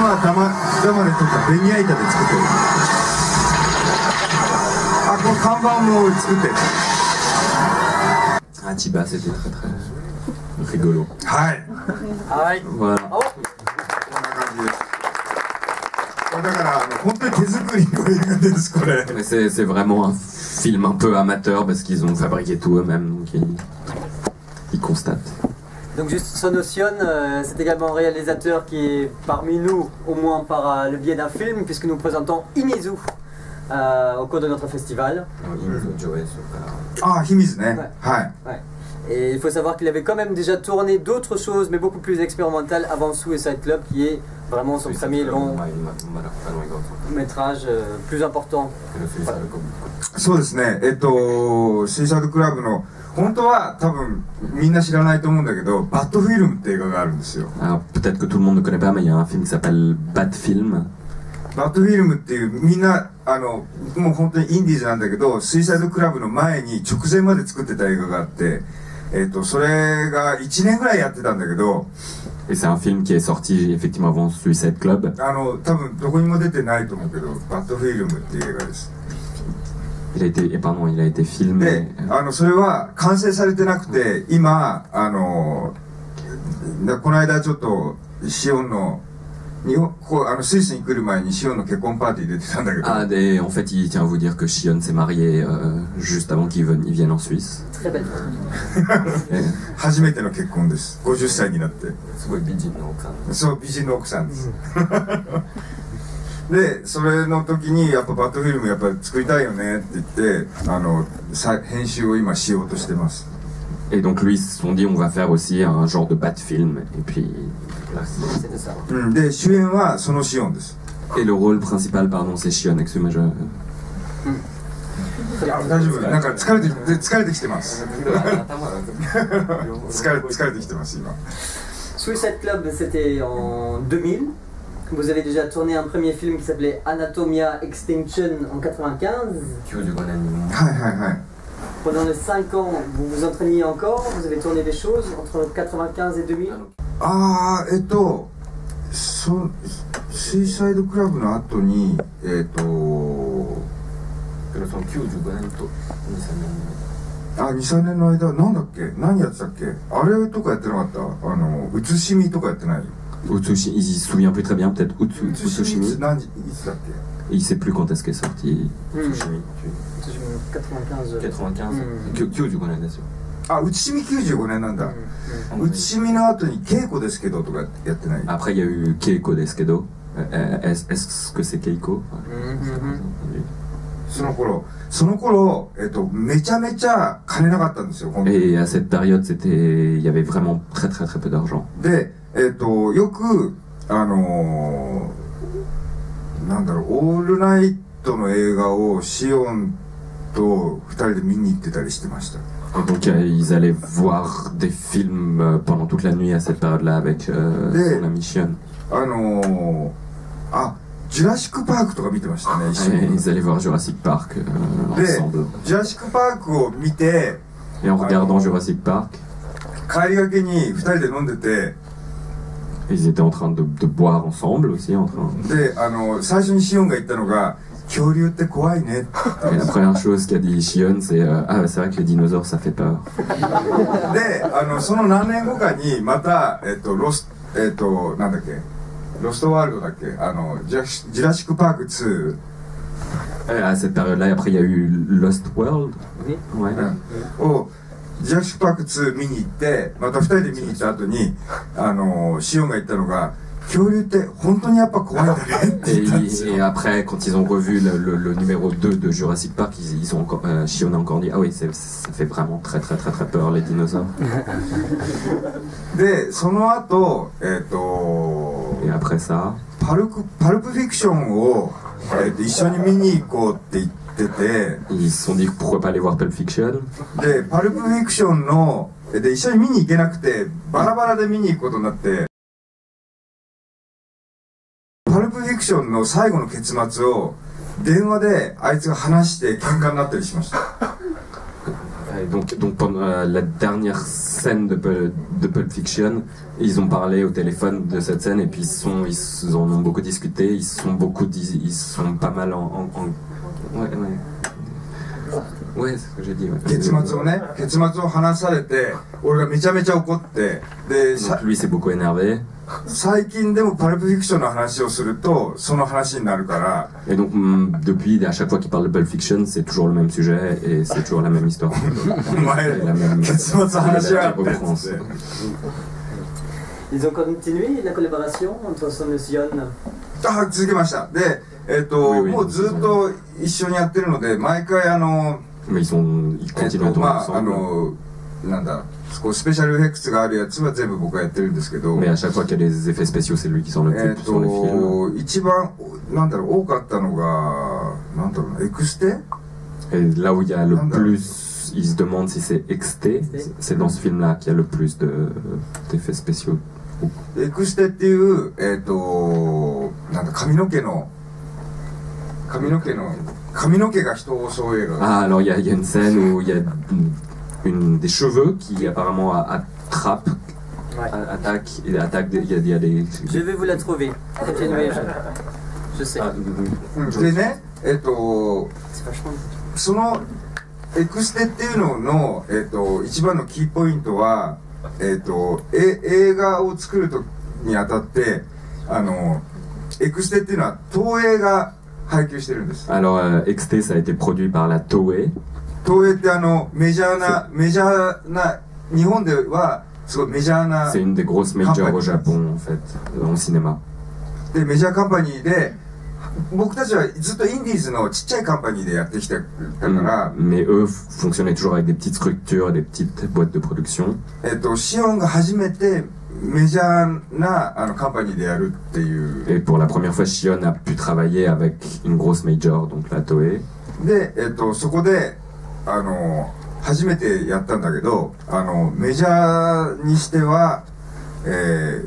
はダマで撮ったベニヤ板で作ってる。あ、この看板も作ってる。 À Chiba, c'était très très rigolo. はい。はい。 Voilà. こんな感じです。だから本当に手作りの映画です、これ。 Mais c'est vraiment un film un peu amateur parce qu'ils ont fabriqué tout eux-mêmes, donc ils constatent. Donc juste Sonotion, c'est également un réalisateur qui est parmi nous, au moins par le biais d'un film, puisque nous présentons Imizu au cours de notre festival. あ、秘密ね。はい。 Ouais. Et il faut savoir qu'il avait quand même déjà tourné d'autres choses, mais beaucoup plus expérimentales avant Suicide Club, qui est vraiment son premier long métrage plus important. そうですね。スイサイドクラブの本当は多分みんな知らないと思うんだけど、バッドフィルムって映画があるんですよ。 Alors peut-être que tout le monde ne connaît pas, mais il y a un film qui s'appelle Bad Film. バッドフィルムっていうみんなもう本当にインディーズなんだけど、スイサイドクラブの前に直前まで作ってた映画があって、それが1年ぐらいやってたんだけど。 Et c'est un film qui est sorti effectivement avant Suicide Club. 多分どこにも出てないと思うけど、バッドフィルムっていう映画です。 Il a été filmé. で、それは完成されてなくて、今この間ちょっとシオンのスイスに来る前にシオンの結婚パーティー出てたんだけど。 Ah, en fait, il tient à vous dire que Shion s'est marié juste avant qu'il vienne en Suisse. Très belle. 初めての結婚です。50歳になって。すごい美人の奥さん。そう、美人の奥さんです。で、それの時にやっぱバッドフィルムやっぱ作りたいよねって言って編集を今しようとしてます。 Et donc lui, ils se sont dit on va faire aussi un genre de bad film. Et puis voilà. C'était ça. で、主演はそのシオンです。 Et le rôle principal, pardon, c'est Shion. Excusez-moi, je... 大丈夫。なんか疲れてきてます。疲れてきてます今。 Suicide Club, c'était en 2000. Vous avez déjà tourné un premier film qui s'appelait Anatomia Extinction en 95. はいはいはい。 Pendant les 5 ans, vous vous entraîniez encore. Vous avez tourné des choses entre 95 et 2000. ああ、スイサイドクラブの後に2、3年の間なんだっけ、何やってたっけ、あれとかやってなかった、うつしみとかやってない。 Utsushimi, il se souvient plus très bien, peut-être Utsushimi. いつだっけ。 Il sait plus quand est-ce qu'est sorti Utsushimi. 95年ですよ。あ、うつしみ95年なんだ。うつしみの後に稽古ですけどとかやってない。 Après, il y a eu Keiko Deskedo. Est-ce que c'est Keiko? その頃、めちゃめちゃ金なかったんですよ、本当に。Et à cette période, il y avait vraiment très très très peu d'argent. で、よく、なんだろう、オールナイトの映画をシオンと二人で見に行ってたりしてました。Et donc ils allaient voir des films pendant toute la nuit à cette période-là avec son ami Shion. ジュラシックパークとか見てましたね、一緒に。Ils allaient voir Jurassic Park ensemble. ジュラシックパークを見て、Et en regardant Jurassic Park, 帰りがけに二人で飲んでて、ils étaient en train de boire ensemble aussi, en train. で、最初にシオンが言ったのが、恐竜って怖いね。Et la première chose qu'a dit Shion, c'est ah, c'est vrai que les dinosaures, ça fait peur. で、その何年後かに、また、なんだっけ、ロストワールドだっけ、ジュラシックパーク2。À cette période-là, après, il y a eu Lost World. Oui. Ouais. をジュラシックパーク2見に行って、また2人で見に行った後に、シオンが言ったのが、恐竜って本当にやっぱ怖いんだねって言ったんですよ。Et après, quand ils ont revu le numéro 2 de Jurassic Park, ils ont encore, Shion a encore dit, ah oui, ça fait vraiment très très très très peur les dinosaures. で、その後、Et après ça, パルプフィクションを、一緒に見に行こうって言ってて、ils se sont dit pourquoi pas aller voir Pulp Fiction. で、パルプフィクションの、で、一緒に見に行けなくて、バラバラで見に行くことになって、パルプフィクションの最後の結末を電話であいつが話して喧嘩になったりしました。Donc pendant la dernière scène de Pulp Fiction, ils ont parlé au téléphone de cette scène et puis ils en ont beaucoup discuté, ils sont pas mal en ouais, c'est ce que j'ai dit. Ouais. 結末を話されて、俺がめちゃめちゃ怒って、で、donc lui s'est beaucoup énervé. 最近でもパルプフィクションの話をするとその話になるから。Et donc depuis, à chaque fois qu'il parle de Pulp Fiction, c'est toujours le même sujet et c'est toujours la même histoire. お前結末話しやがってっつって。Ils ont continué la collaboration entre Son et Shion. 続けました。で、もうずっと一緒にやってるので、毎回Mais ils continuent à tourner ensemble. なんだ、スペシャルエフェクツがあるやつは全部僕がやってるんですけど。Mais à chaque fois qu'il y a des effets spéciaux, c'est lui qui s'en occupe sur les films. 一番なんだろう多かったのがなんだろうエクステ。Et là où il y a le plus, ils se demandent si c'est XT, c'est dans ce film-là qu'il y a le plus d'effets spéciaux. エクステっていうなんだ髪の毛が人を襲う映画。Ah, alors il y a une scène où il y a des cheveux qui apparemment attaquent, il y a des... Je vais vous la trouver. Continuez, je sais. でね、C'est vachement... そのエクステっていうのの、一番のキーポイントは、映画を作るとにあたって、エクステっていうのは東映が配給してるんです。Alors, XT, ça a été produit par la Toei. 東映ってメジャーな、日本ではすごいメジャーな。C'est une des grosses majors au Japon, en fait, en cinéma. で、メジャーカンパニーで、僕たちはずっとインディーズのちっちゃいカンパニーでやってきたから。Mais eux fonctionnaient toujours avec des petites structures, des petites boîtes de production. シオンが初めてメジャーなカンパニーでやるっていう。Et pour la première fois, Shion a pu travailler avec une grosse major, donc la Toei. で、そこで初めてやったんだけど、メジャーにしては、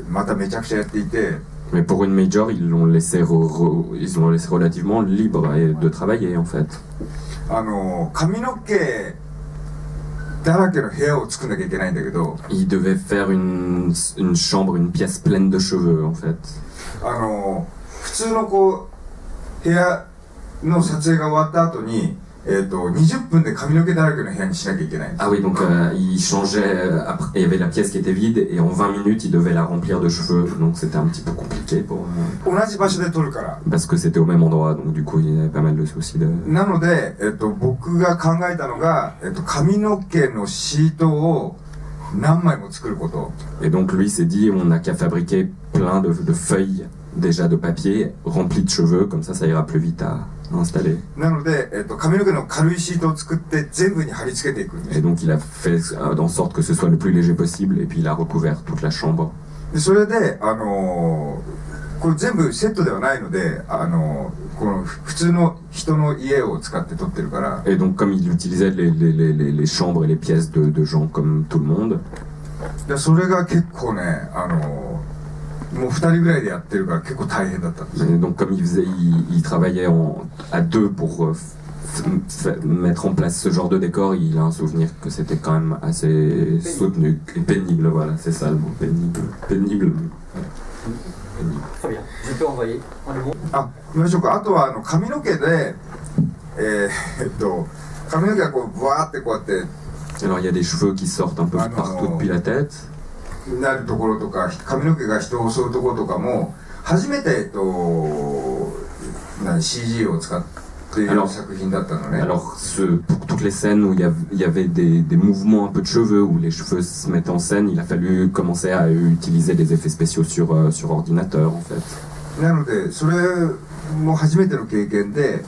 まためちゃくちゃやっていて。Mais pour une major, ils l'ont laissé relativement libre de travailler, en fait. 髪の毛だらけの部屋を作んなきゃいけないんだけど。Ils devaient faire une chambre, une pièce pleine de cheveux, en fait. 普通の部屋の撮影が終わった後に、20分で髪の毛だらけの部屋にしなきゃいけないんです。Ah oui, donc il changeait, après, il y avait la pièce qui était vide et en 20 minutes il devait la remplir de cheveux, donc c'était un petit peu compliqué pour... 同じ場所で撮るから。Parce que c'était au même endroit, donc du coup il y avait pas mal de soucis de... なので、僕が考えたのが、髪の毛のシートを何枚も作ること。Et donc lui s'est dit, on n'a qu'à fabriquer plein de feuilles déjà de papier rempli de cheveux, comme ça ira plus vite à installer. なので、髪の毛の軽いシートを作って全部に貼り付けていくんです。 Et donc il a fait en sorte que ce soit le plus léger possible et puis il a recouvert toute la chambre. でそれで、これ全部セットではないので、この普通の人の家を使って撮ってるから。 Et donc comme il utilisait les chambres et les pièces de gens comme tout le monde. でそれが結構ね、もう2人ぐらいでやってるから結構大変だったんです。 Et donc comme il travaillait à deux pour mettre en place ce genre de décor, il a un souvenir que c'était quand même assez soutenu et pénible. Voilà, c'est ça le mot, pénible. Pénible. Très bien, je peux envoyer. あ、見ましょうか。あとは髪の毛で、髪の毛がこうブワーってこうやって。 Alors il y a des cheveux qui sortent un peu partout depuis la tête. なるところとか、髪の毛が人を襲うところとかも初めてCG を使っている作品だったのね。Alors pour toutes les scènes où il y avait des mouvements un peu de cheveux, où les cheveux se mettent en scène, il a fallu commencer à utiliser des effets spéciaux sur ordinateur en fait. なのでそれも初めての経験で、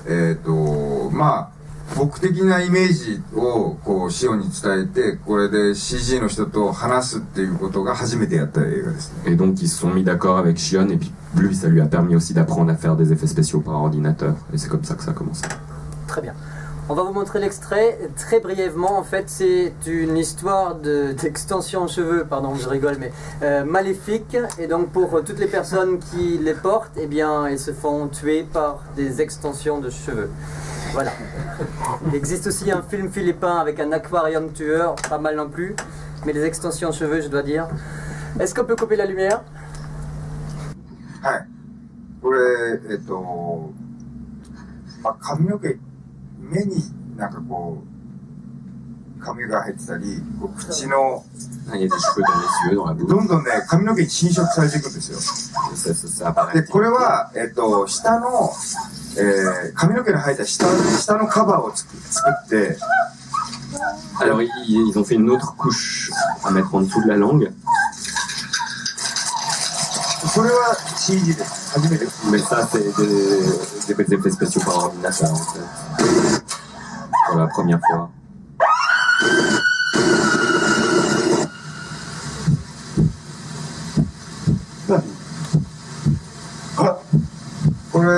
まあ僕的なイメージをこうシオンに伝えて、これで CG の人と話すっていうことが初めてやった映画ですね。 Et donc ils se sont mis d'accord avec Shion et puis lui ça lui a permis aussi d'apprendre à faire des effets spéciaux par ordinateur et c'est comme ça que ça a commencé. Très bien. On va vous montrer l'extrait très brièvement. En fait, c'est une histoire d'extension en cheveux, pardon, je rigole, mais maléfique. Et donc, pour toutes les personnes qui les portent, eh bien, elles se font tuer par des extensions de cheveux. Voilà. Il existe aussi un film philippin avec un aquarium tueur, pas mal non plus, mais les extensions en cheveux, je dois dire. Est-ce qu'on peut couper la lumière? はい。これ、髪の毛、目になんかこう髪が入ってたり、こう口のどんどんね髪の毛に侵食されていくんですよ。でこれは下の、髪の毛の生えた下のカバーを作って。Alors ils ont fait une autre couche à mettre en dessous de la langue. これは CG です。初めて。Mais ça c'est des effets spéciaux par ordinateur en fait. Pour la première fois. あ、これ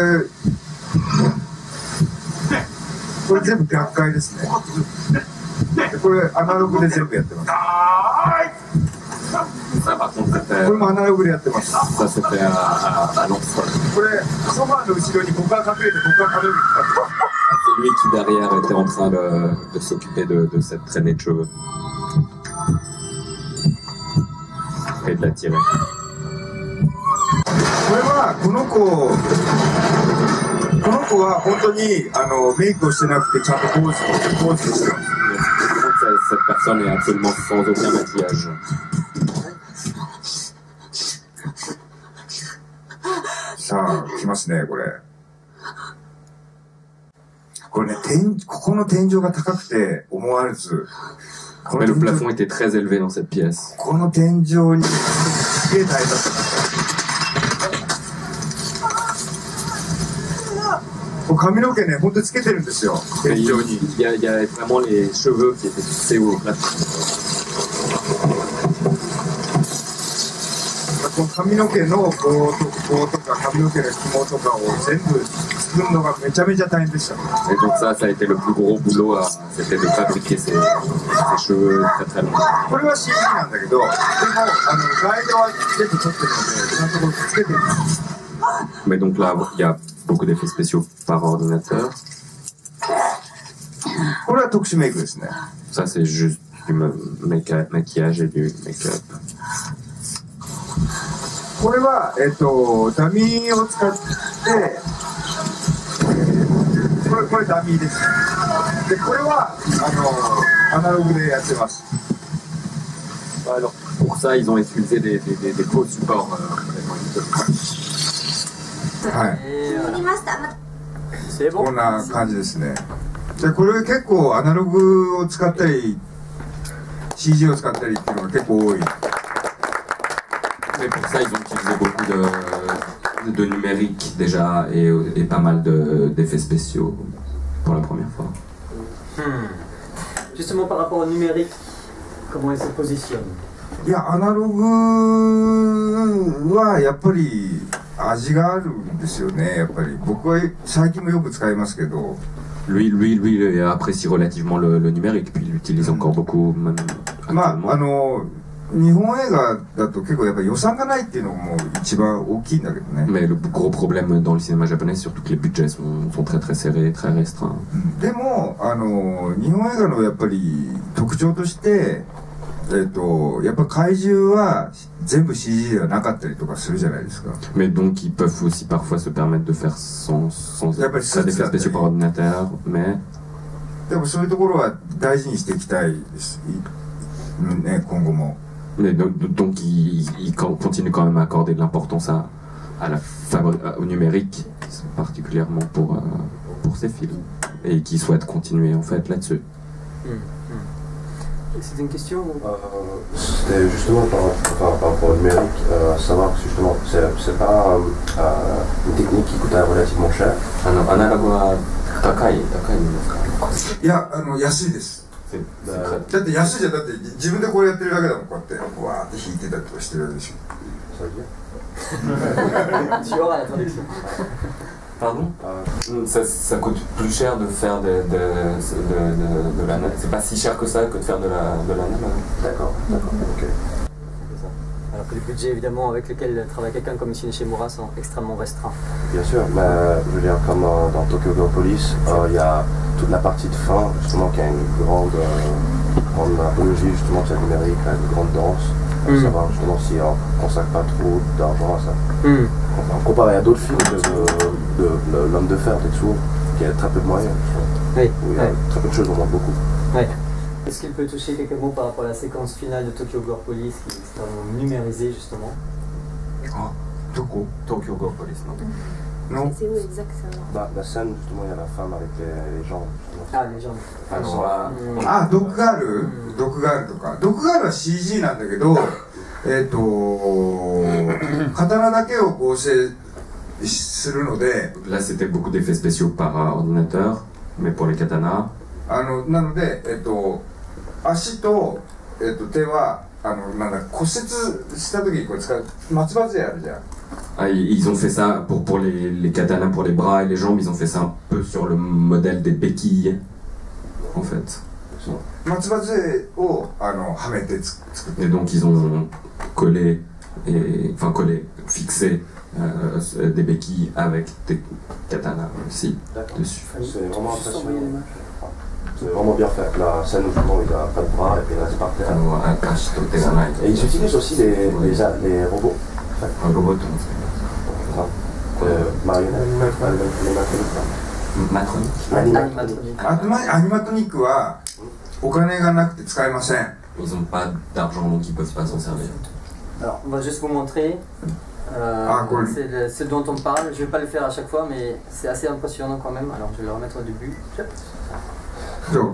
全部逆回ですね。これアナログで全部やってます。これもアナログでやってます。Ça c'était à l'ancienne. これソファーの後ろに僕が隠れて僕が髪の毛使ってます。 C'est lui qui derrière était en train de s'occuper de cette traînée de cheveux. Et de la tirer. これはこの子は本当にメイクをしてなくてちゃんとポーズしてます。Cette personne est absolument sans aucun maquillage. さあ来ますねこれ。これね、ここの天井が高くて思わず。Mais le plafond était très élevé dans cette pièce. この天井にすげえ大変だった。髪の毛ね、本当につけてるんですよ。天井に。Il y a vraiment les cheveux qui étaient fixés au plafond. この髪の毛の棒とか髪の毛の紐とかを全部作るのがめちゃめちゃ大変でした。 Et donc ça a été le plus gros boulot, c'était de fabriquer ces cheveux très très longs. これは CG なんだけど、でもガイドは全部撮ってるので、ちゃんとこれつけてる。 Mais donc là, il y a beaucoup d'effets spéciaux par ordinateur. これは特殊メイクですね。 Ça c'est juste du maquillage et du make-up. これはダミーを使ってこれダミーです。でこれはアナログでやってます。 Alors pour ça, ils ont utilisé des faux supports. はい。こんな感じですね。でこれ結構アナログを使ったり CG を使ったりっていうのが結構多い。 Mais pour ça, ils ont utilisé beaucoup de numérique déjà et pas mal d'effets spéciaux pour la première fois. Justement par rapport au numérique, comment il se positionne? いや、アナログはやっぱり味があるんですよね。やっぱり僕は最近もよく使いますけど。Lui, il apprécie relativement le numérique, puis il l'utilise encore beaucoup même actuellement. まあ日本映画だと結構やっぱり予算がないっていうのも一番大きいんだけどね。Mais le gros problème dans le cinéma japonais, c'est surtout que les budgets sont très très serrés, très restreints. でも日本映画のやっぱり特徴として、やっぱ怪獣は全部 CG ではなかったりとかするじゃないですか。Mais donc ils peuvent aussi parfois se permettre de faire sans des effets spéciaux par ordinateur, mais でもそういうところは大事にしていきたいですね、今後も。Mais donc il continue quand même à accorder de l'importance au numérique, particulièrement pour ses films, et qui souhaite continuer en fait là-dessus. C'était une question C'était justement par rapport au numérique, savoir que justement c'est pas une technique qui coûte relativement cher. アナログは高いんですか？いや、安いです。だって安いじゃん。だって自分でこれやってるだけだもん。こうやってわーって弾いてたりとかしてるわけでしょ。Tu auras la traduction. Pardon ça coûte plus cher de faire de l'analogue. C'est pas si cher que ça que de faire de l'analogue. D'accord, ok. Alors que les budgets évidemment avec lesquels travaille quelqu'un comme Michio Nishimura sont extrêmement restreints. Bien sûr, mais je veux dire comme dans Tokyo Ghoul Police, il y a toute la partie de fin justement qui a une grande apologie justement de la numérique, une grande danse. Savoir justement si on ne consacre pas trop d'argent à ça. Comparé à d'autres films de l'homme de fer, Tetsuo, qui a très peu de moyens, où il y a très peu de choses, on manque beaucoup. Est-ce qu'il peut toucher quelques mots par rapport à la séquence finale de Tokyo Ghoul Police qui est extrêmement numérisée justement? Tokyo Ghoul Police, non. C'est où exactement? La scène justement, il y a la femme avec les jambes. Ah, les jambes. ドッグガールとか。ドッグガールは CG なんだけど、刀だけを合成するので。Là, c'était beaucoup d'effets spéciaux par ordinateur, mais pour les katanas. なので、足と、手はなんだ骨折した時にこれ使う松葉杖あるじゃん。Ah, ils ont fait ça pour les katanas, pour les bras et les jambes, ils ont fait ça un peu sur le modèle des béquilles, en fait. Et donc ils ont fixé des béquilles avec des katanas aussi dessus. C'est vraiment impressionnant. C'est vraiment bien fait. La scène où justement il n'a pas de bras et puis il reste par terre. Et ils utilisent aussi les robots. Un robot, animatronique はお金がなくて使えません。 Ils n'ont pas d'argent donc ils peuvent pas s'en servir. Alors on va juste vous montrer c'est ce dont on parle. Je vais pas le faire à chaque fois mais c'est assez impressionnant quand même. Alors je vais le remettre au début. こ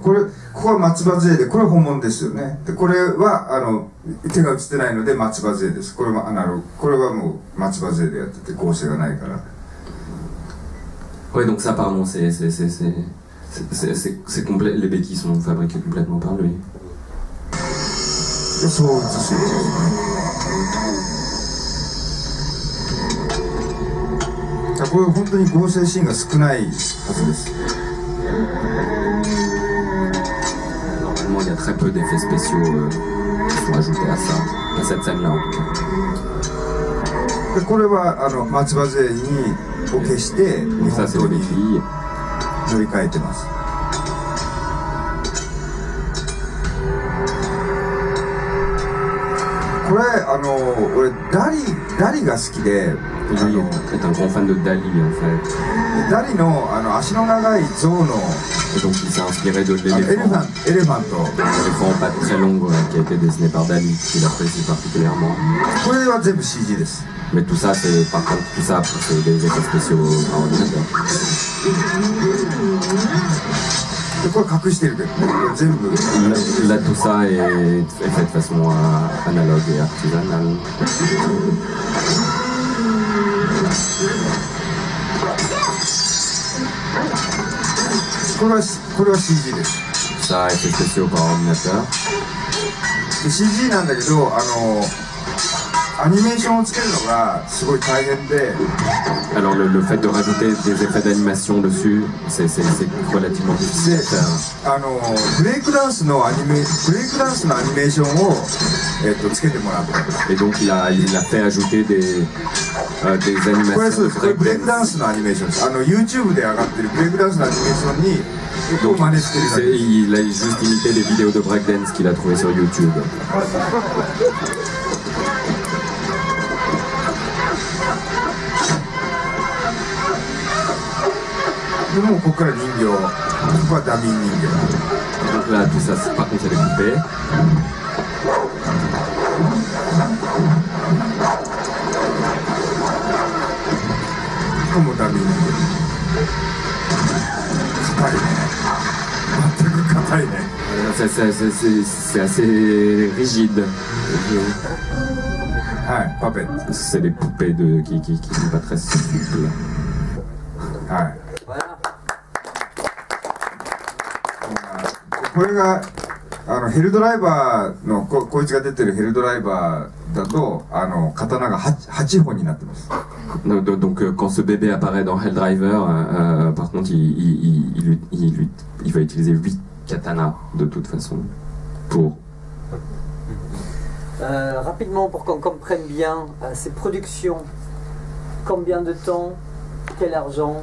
こは松葉杖で、これは本物ですよね。でこれは手が映ってないので松葉杖です。これはこれはもう松葉杖でやってて合成がないから。Ouais, donc ça apparemment c'est complet. Les béquilles sont fabriquées complètement par lui. そう映す。これ本当に合成シーンが少ないはずです。 Il y a très peu d'effets spéciaux qui sont ajoutés à ça, à cette scène-là en tout cas. これは松葉杖を消して日本刀に乗り換えてます。これ俺ダリが好きで。 Lui est un grand fan de Dali en fait. ダリの足の長い象の Et donc il s'est inspiré de l'éléphant. L'éléphant en pattes très longues qui a été dessiné par Dali, qu'il apprécie particulièrement. Mais tout ça, c'est par contre tout ça, c'est des effets spéciaux par ordinateur. Là tout ça est fait de façon analogue et artisanale. これは CG です。 Ça, effets spéciaux par ordinateur. で CG なんだけど、アニメーションをつけるのがすごい大変で。 Alors le fait de rajouter des effets d'animation dessus, c'est relativement difficile à faire. ブレイクダンスのアニメーションを、つけてもらった。 Et donc il a fait ajouter des animations. これブレイクダンスのアニメーションです。YouTube で上がってるブレイクダンスのアニメーションに真似してるだけ。 Il a juste imité les vidéos de breakdance qu'il a trouvées sur YouTube. でもうここから人形、ここはダミー人形。 Donc là, tout ça, par contre, c'est des poupées. ここもダミー人形。硬いね。全く硬いね。C'est assez rigide. はい、パペット。 C'est des poupées qui sont pas très souples. はい。これがヘルドライバーのこいつが出てるヘルドライバーだと刀が 8本になってます。 Donc quand ce bébé apparaît dans Helldriver, par contre il va utiliser 8 katanas de toute façon pour... Rapidement pour qu'on comprenne bien ces productions, combien de temps, quel argent?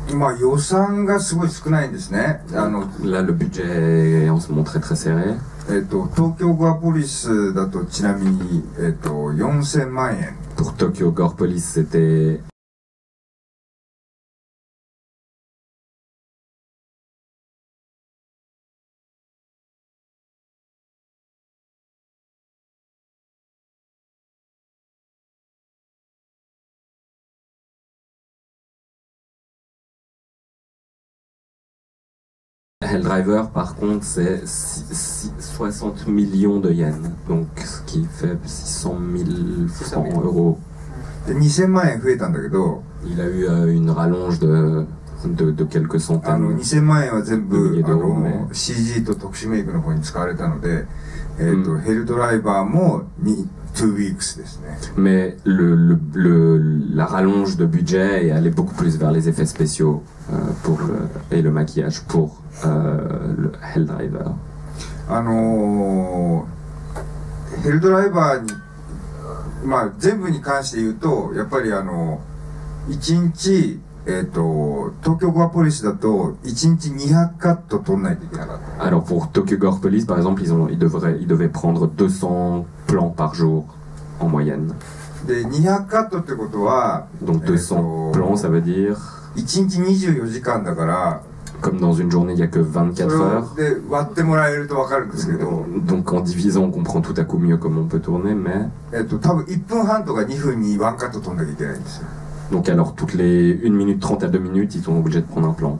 今予算がすごい少ないんですね。 Là le budget est en ce moment très très serré. 東京ゴアポリスだとちなみに4000万円。 Pour Tokyo Gore Police c'était... Helldriver, par contre, c'est 60 millions de yens, donc ce qui fait 600 000 francs euros. 2000万円増えたんだけど、 Il a eu une rallonge de quelques centaines. 2000万円は全部 mais... CG と特殊メイクの方に使われたので、ヘルドライバーも2 weeks ですね。 Mais la rallonge de budget est allée beaucoup plus vers les effets spéciaux et le maquillage pour le Helldriver. ヘルドライバーに、まあ全部に関して言うと、やっぱり1日、東京ゴアポリスだと1日200カット撮んないといけなかった。 Alors pour Tokyo Gore Police par exemple, ils devaient prendre 200 plans par jour en moyenne. で200カットってことは、 donc 200 plans ça veut dire 1日24時間だから、 comme dans une journée il n'y a que 24 heures. で割ってもらえると分かるんですけど、 donc en divisant on comprend tout à coup mieux comment on peut tourner, mais 多分1分半とか2分に1カット撮んなきゃいけないんですよ。 Donc alors toutes les 1 minute 30 à 2 minutes ils sont obligés de prendre un plan.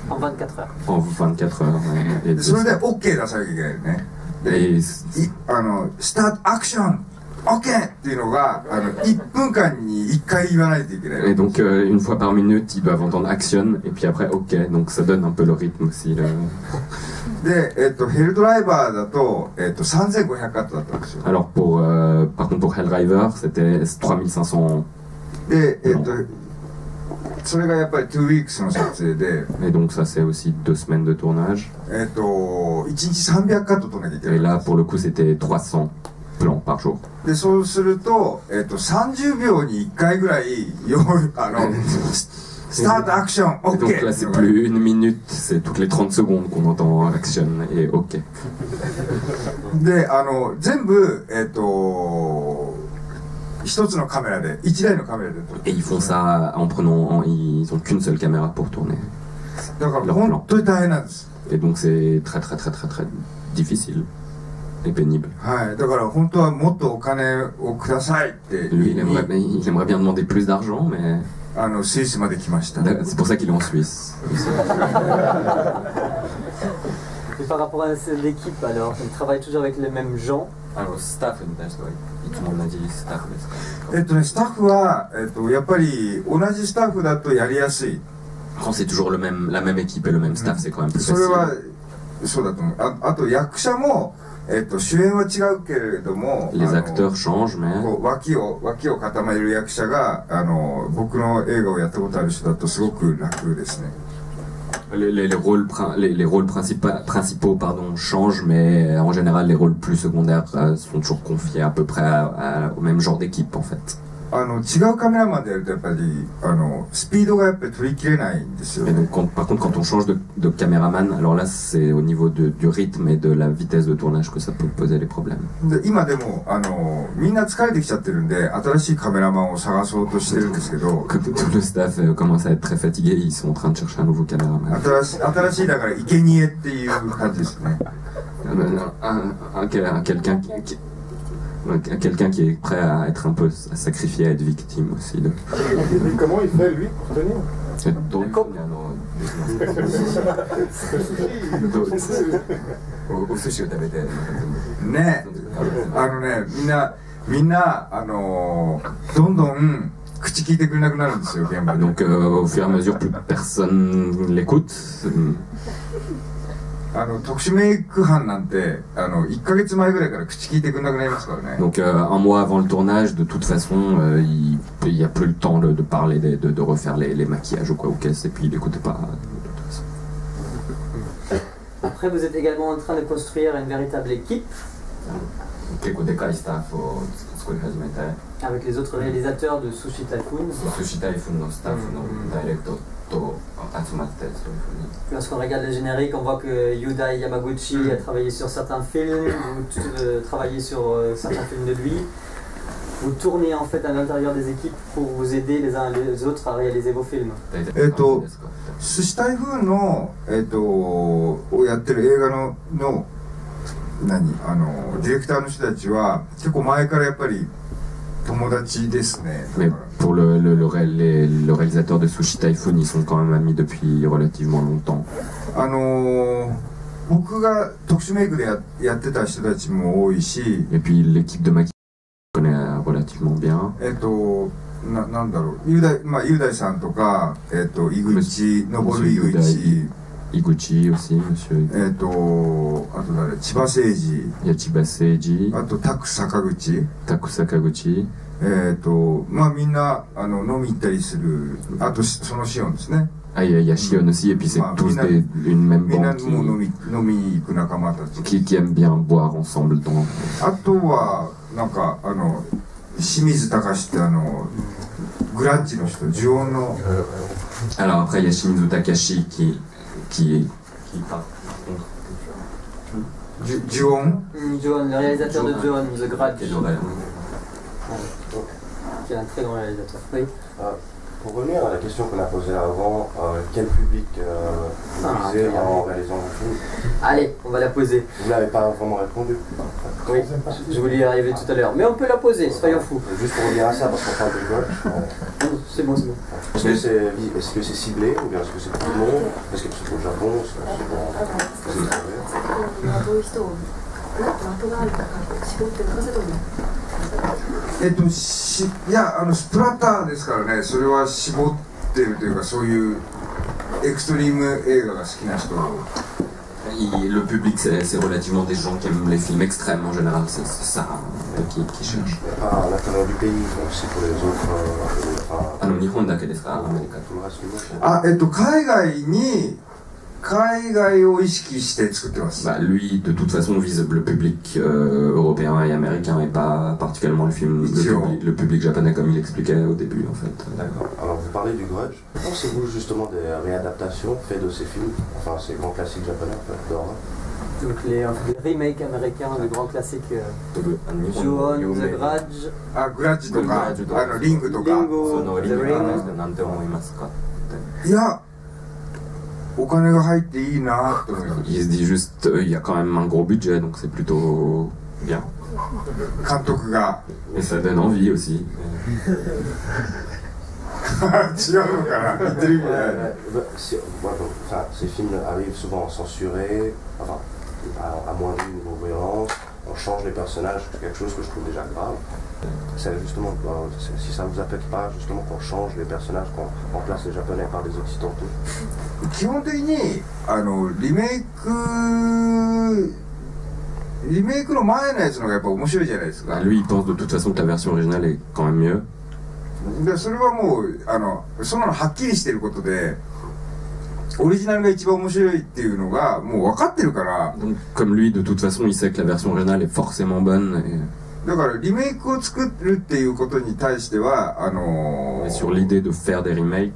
En 24 heures. En 24 heures. Et それで OK 出さなきゃいけないよね。で、スタートアクション OK っていうのが1分間に1回言わないといけない。 Et donc une fois par minute ils doivent entendre action et puis après OK, donc ça donne un peu le rythme aussi. で、ヘルドライバーだと3500カットだったんですよ。 Alors par contre pour Helldriver c'était 3500. で、それがやっぱり2 weeks の撮影で、 et donc ça c'est aussi 2 semaines de tournage. 1日300カット撮んなきゃいけない。 Et là pour le coup c'était 300 plans par jour. で、そうすると、30秒に1回ぐらいスタートアクション OK. Et donc là c'est plus 1 minute, c'est toutes les 30 secondes qu'on entend action et OK. で、全部一つのカメラで、1台のカメラで撮る。 Et ils font ça en prenant, ils ont qu'une seule caméra pour tourner. だから本当に大変なんです。 Et donc c'est très très très très très difficile et pénible. はい、だから本当はもっとお金をくださいって。 Lui il aimerait bien demander plus d'argent, mais スイスまで来ました。 c'est pour ça qu'il est en Suisse. Et par rapport à l'équipe, alors, ils travaillent toujours avec les mêmes gens. Alors, staff に対してはいつも同じスタッフですか？スタッフは、やっぱり同じスタッフだとやりやすい。Quand c'est toujours la même équipe et le même staff, c'est quand même plus facile. それはそうだと思う。あと役者も、主演は違うけれども、 Les acteurs changent, mais 脇を固める役者が僕の映画をやったことある人だとすごく楽ですね。les rôles principaux changent, mais en général les rôles plus secondaires sont toujours confiés à peu près au même genre d'équipe en fait. 違うカメラマンでやるとやっぱりスピードがやっぱり取りきれないんですよね。 Par contre, quand on change de caméraman, alors là c'est au niveau du rythme et de la vitesse de tournage que ça peut poser les problèmes. で今でもみんな疲れてきちゃってるんで新しいカメラマンを探そうとしてるんですけど、 Comme tout le staff commence à être très fatigué, ils sont en train de chercher un nouveau caméraman. 新しいだから生贄っていう感じですね。Quelqu'un qui est prêt à être un peu à sacrifier, à être victime aussi. Et comment il fait lui pour tenir? お寿司を食べてね、みんなどんどん口聞いてくれなくなるんですよ現場で。 Donc au fur et à mesure, plus personne l'écoute. 特殊メイク班なんて1ヶ月前ぐらいから口聞いてくれなくなりますからね。 Donc un mois avant le tournage, de toute façon, il n'y a plus le temps de parler, de refaire les maquillages ou quoi ou qu'est-ce, et puis il n'écoute pas de toute façon. Après, vous êtes également en train de construire une véritable équipe. Avec les autres réalisateurs de Sushi Typhoon. Sushi Typhoon no staff no director to atsumatte. Lorsqu'on regarde le générique, on voit que Yuda Yamaguchi a travaillé sur certains films, vous travaillez sur certains films de lui. Vous tournez en fait à l'intérieur des équipes pour vous aider les uns les autres à réaliser vos films. 寿司台風のをやってる映画のディレクターの人たちは結構前からやっぱり友達ですね。 Mais pour le réalisateur de Sushi Typhoon, ils sont quand même amis depuis relativement longtemps. 僕が特殊メイクでやってた人たちも多いし、 Et puis l'équipe de maquillage connaît relativement bien. なんだろう、雄大さんとか、井口、登井口、Iguchi aussi, monsieur. あと誰、千葉誠二、 Il y a Chiba Seiji, あとタク坂口、 Taku Sakaguchi. みんな飲み行ったりする、あとそのシオンですね。 Ah, il y a Shion aussi, et puis c'est tous une même みんな bande もう飲みに行く仲間たち。 qui aiment bien boire ensemble. Dans... あとはなんか清水隆ってグラッジの人、呪音の。 Alors après, il y a Shimizu Takashi qui part. Ju-on, le réalisateur de Ju-on, The Grudge. Qui est un très grand réalisateur. Oui. Pour revenir à la question qu'on a posée avant, quel public vous visez en réalisant vos films? Allez, on va la poser. Vous n'avez pas vraiment répondu. Oui, je voulais y arriver tout à l'heure. Mais on peut la poser, soyons fous. Juste pour revenir à ça, parce qu'on parle de Grudge. C'est bon, c'est bon. Est-ce que c'est ciblé ou bien est-ce que c'est pour tout le monde? Est-ce que c'est au Japon? Est-ce que c'estいやスプラッターですからね、それは絞ってるというか、そういうエクストリーム映画が好きな人。 Le public, c'est relativement des gens qui aiment les films extrêmes en général, c'est ça qui cherchent. À l'intérieur du pays, donc c'est pour les autres. 日本だけですか、アメリカと。海外を意識して作ってます。 Bah, lui, de toute façon, vise le public européen et américain et pas particulièrement le public japonais comme il expliquait au début en fait. D'accord. Alors vous parlez du Grudge. Pensez-vous justement des réadaptations faites de ces films, enfin ces grands classiques japonais en fait, d'horreur? Donc les remakes américains de grands classiques Ju-on, The Grudge. Ah, Grudge とか、リングとか。 Ringo, The Ring. なんて思いますか？いや。 お金が入っていいなと思います。 Il se dit juste, il y a quand même un gros budget, donc c'est plutôt bien. 監督が。 Et ça donne envie aussi. 違うのかな言ってる意味ない。Enfin, ces films arrivent souvent censurés, enfin, amoindris niveau violence, on change les personnages, c'est quelque chose que je trouve déjà grave. C'est justement, si ça ne vous affecte pas, justement qu'on change les personnages, qu'on remplace les japonais par des occidentaux. 基本的にリメイクの前のやつのがやっぱ面白いじゃないですか。Lui, il pense de toute façon que la version originale est quand même mieux. でそれはもうそんなのはっきりしてることで、オリジナルが一番面白いっていうのがもう分かってるから。Donc, comme lui, de toute façon, il sait que la version originale est forcément bonne. Et... だからリメイクを作るっていうことに対してはsur l'idée de faire des remakes.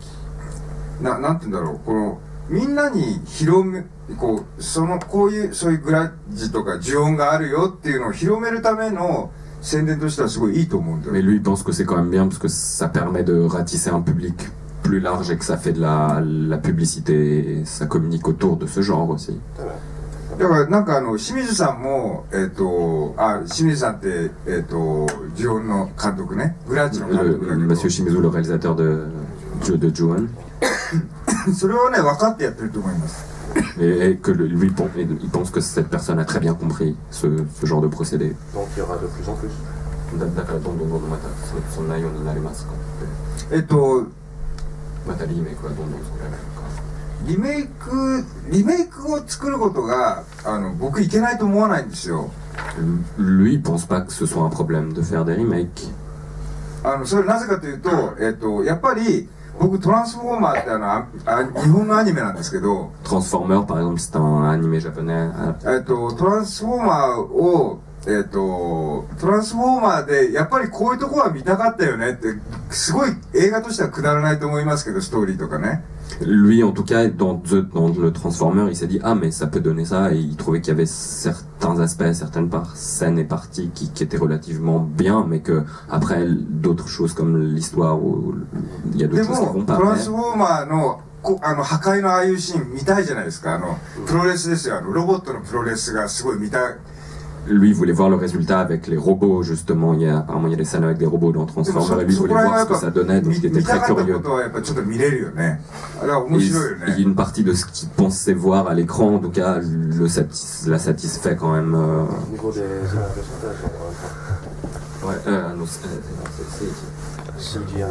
なんて言うんだろう、このみんなにこうそういうグラッジとか呪音があるよっていうのを広めるための宣伝としてはすごいいいと思うんだよ。Mais lui, il pense que c'est quand même bien parce que ça permet de ratisser un public plus large et que ça fait de la publicité et ça communique autour de ce genre aussi. だからなんか清水さんも清水さんって呪音の監督ね、グラッジの監督だけど。Monsieur Shimizu, le réalisateur de Ju-On. それをね分かってやってると思います。Et que lui, il pense que cette personne a très bien compris ce genre de procédé. Donc il y aura de plus en plus. だからどんどんまたそんなようになりますか。またリメイクはどんどん作られるか。リメイクを作ることが僕いけないと思わないんですよ。Lui, il pense pas que ce soit un problème de faire des remakes. それなぜかというと、やっぱり僕トランスフォーマーって日本のアニメなんですけど。Transformer, par exemple, c'est un animé japonais. トランスフォーマーをトランスフォーマーでやっぱりこういうとこは見たかったよねってすごい映画としてはくだらないと思いますけど、ストーリーとかね。Lui, en tout cas, dans le Transformer, il s'est dit ah mais ça peut donner ça et il trouvait qu'il y avait certains aspects, certaines scènes et parties qui étaient relativement bien, mais que après d'autres choses comme l'histoire ou il y a d'autres choses qui vont pas. トランスフォーマーの破壊のああいうシーン見たいじゃないですか。プロレスですよ。ロボットのプロレスがすごい見たい。Lui voulait voir le résultat avec les robots, justement. Apparemment, il y a des scènes avec des robots dans Transformers. Et lui voulait voir ce que ça donnait, donc il était très curieux. Et il y a une partie de ce qu'il pensait voir à l'écran, en tout cas, l'a satisfait quand même. Au niveau des images de synthèse, CGI.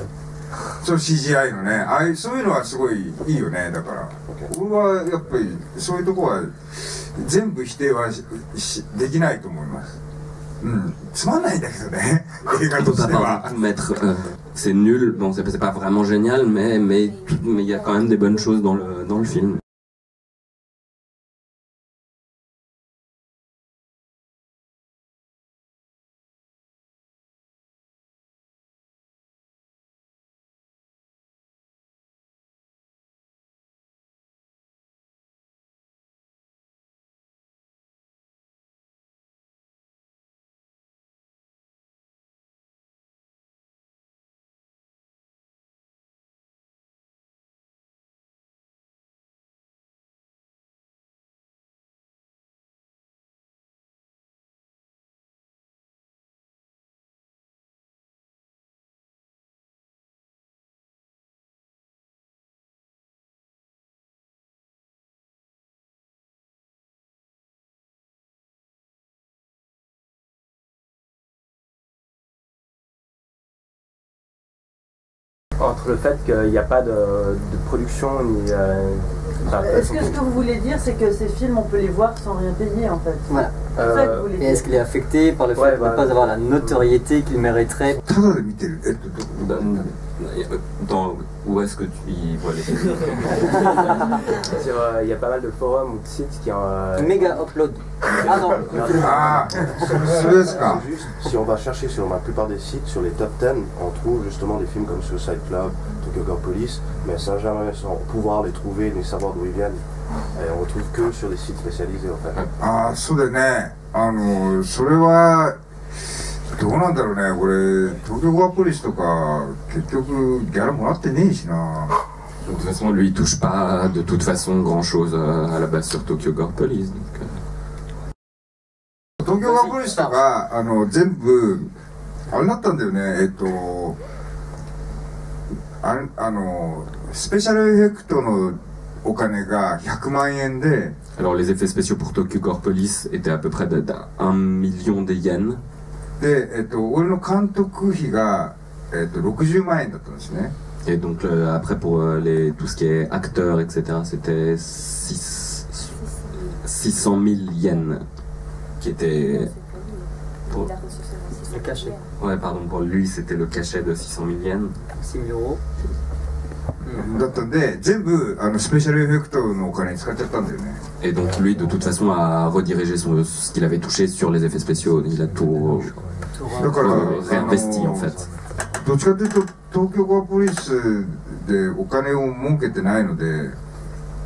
そう CGI のね、そういうのはすごいいいよね。だから僕はやっぱりそういうとこは全部否定はできないと思います。つまんないんだけどね、映画としては。C'est nul, bon, c'est pas vraiment génial, mais il y a quand même des bonnes choses dans le film. Entre le fait qu'il n'y a pas de production ni... Est-ce que ce que vous voulez dire, c'est que ces films, on peut les voir sans rien payer, en fait? Voilà. Et est-ce qu'il est affecté par le fait de ne pas avoir la notoriété qu'il mériterait? Où est-ce que tu y vois les films? Il y a pas mal de forums ou de sites qui ont... Méga upload. Ah non. Juste, si on va chercher sur la plupart des sites, sur les top 10, on trouve justement des films comme Suicide Club, Tokyo Gore Police, mais sans jamais pouvoir les trouver ni savoir d'où ils viennent. Et on retrouve que sur des sites spécialisés en fait. Ah, そうだね。それはどうなんだろうね。これ東京ゴアポリスとか結局ギャラもらってねえしな。De toute façon, lui, il touche pas de toute façon grand-chose à la base sur Tokyo Gore Police. 東京ゴアポリスとか全部あれだったんだよね。スペシャルエフェクトのお金が100万円で、Alors les effets spéciaux pour Tokyo Gore Police étaient à peu près d'1 million de yens. で、俺の監督費が、60万円だったんですね。Et donc après pour tout ce qui est acteurs, etc., c'était 600 000 yens qui étaient... Pour... Le cachet. Ouais, pardon, pour lui c'était le cachet de 600 000 yens. 6 000 euros. だったんで、全部スペシャルエフェクトのお金に使っちゃったんだよね。 Et donc lui, de toute façon, a redirigé ce qu'il avait touché sur les effets spéciaux. Il a tout réinvesti en fait. どっちかというと東京ゴアポリスでお金を儲けてないので。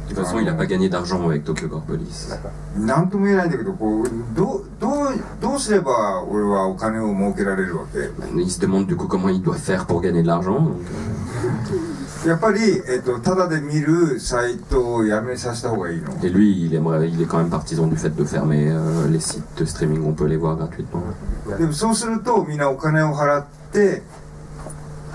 De toute façon, il n'a pas gagné d'argent avec Tokyo Gore Police. なんとも言えないんだけど、こうどうすれば俺はお金を儲けられるわけ？ Il se demande du coup comment il doit faire pour gagner de l'argent. やっぱりただで見るサイトをやめさせた方がいいの？ Et lui, il est quand même partisan du fait de fermer les sites de streaming. On peut les voir gratuitement. でもそうするとみんなお金を払って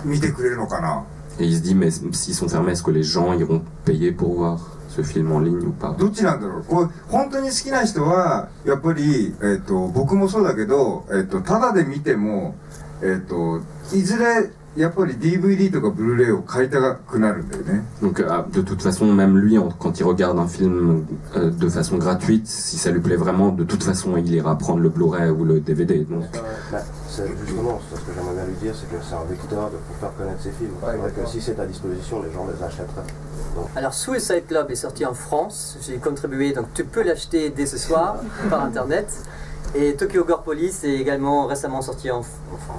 見てくれるのかな？ Et il se dit mais s'ils sont fermés, est-ce que les gens iront payer pour voir ce film en ligne ou pas? どっちなんだろう。これ本当に好きな人はやっぱり僕もそうだけどただで見てもいずれ やっぱり DVD とか Blu-ray を買いたくなるんだよね。 Donc de toute façon, même lui, quand il regarde un film de façon gratuite, si ça lui plaît vraiment, de toute façon, il ira prendre le Blu-ray ou le DVD. Donc. C'est justement ce que j'aimerais bien lui dire, c'est que c'est un vecteur pour faire connaître ses films. C'est vrai que si c'est à disposition, les gens les achèteraient. Donc. Alors Suicide Club est sorti en France, j'ai contribué, donc tu peux l'acheter dès ce soir par internet. Et Tokyo Gore Police est également récemment sorti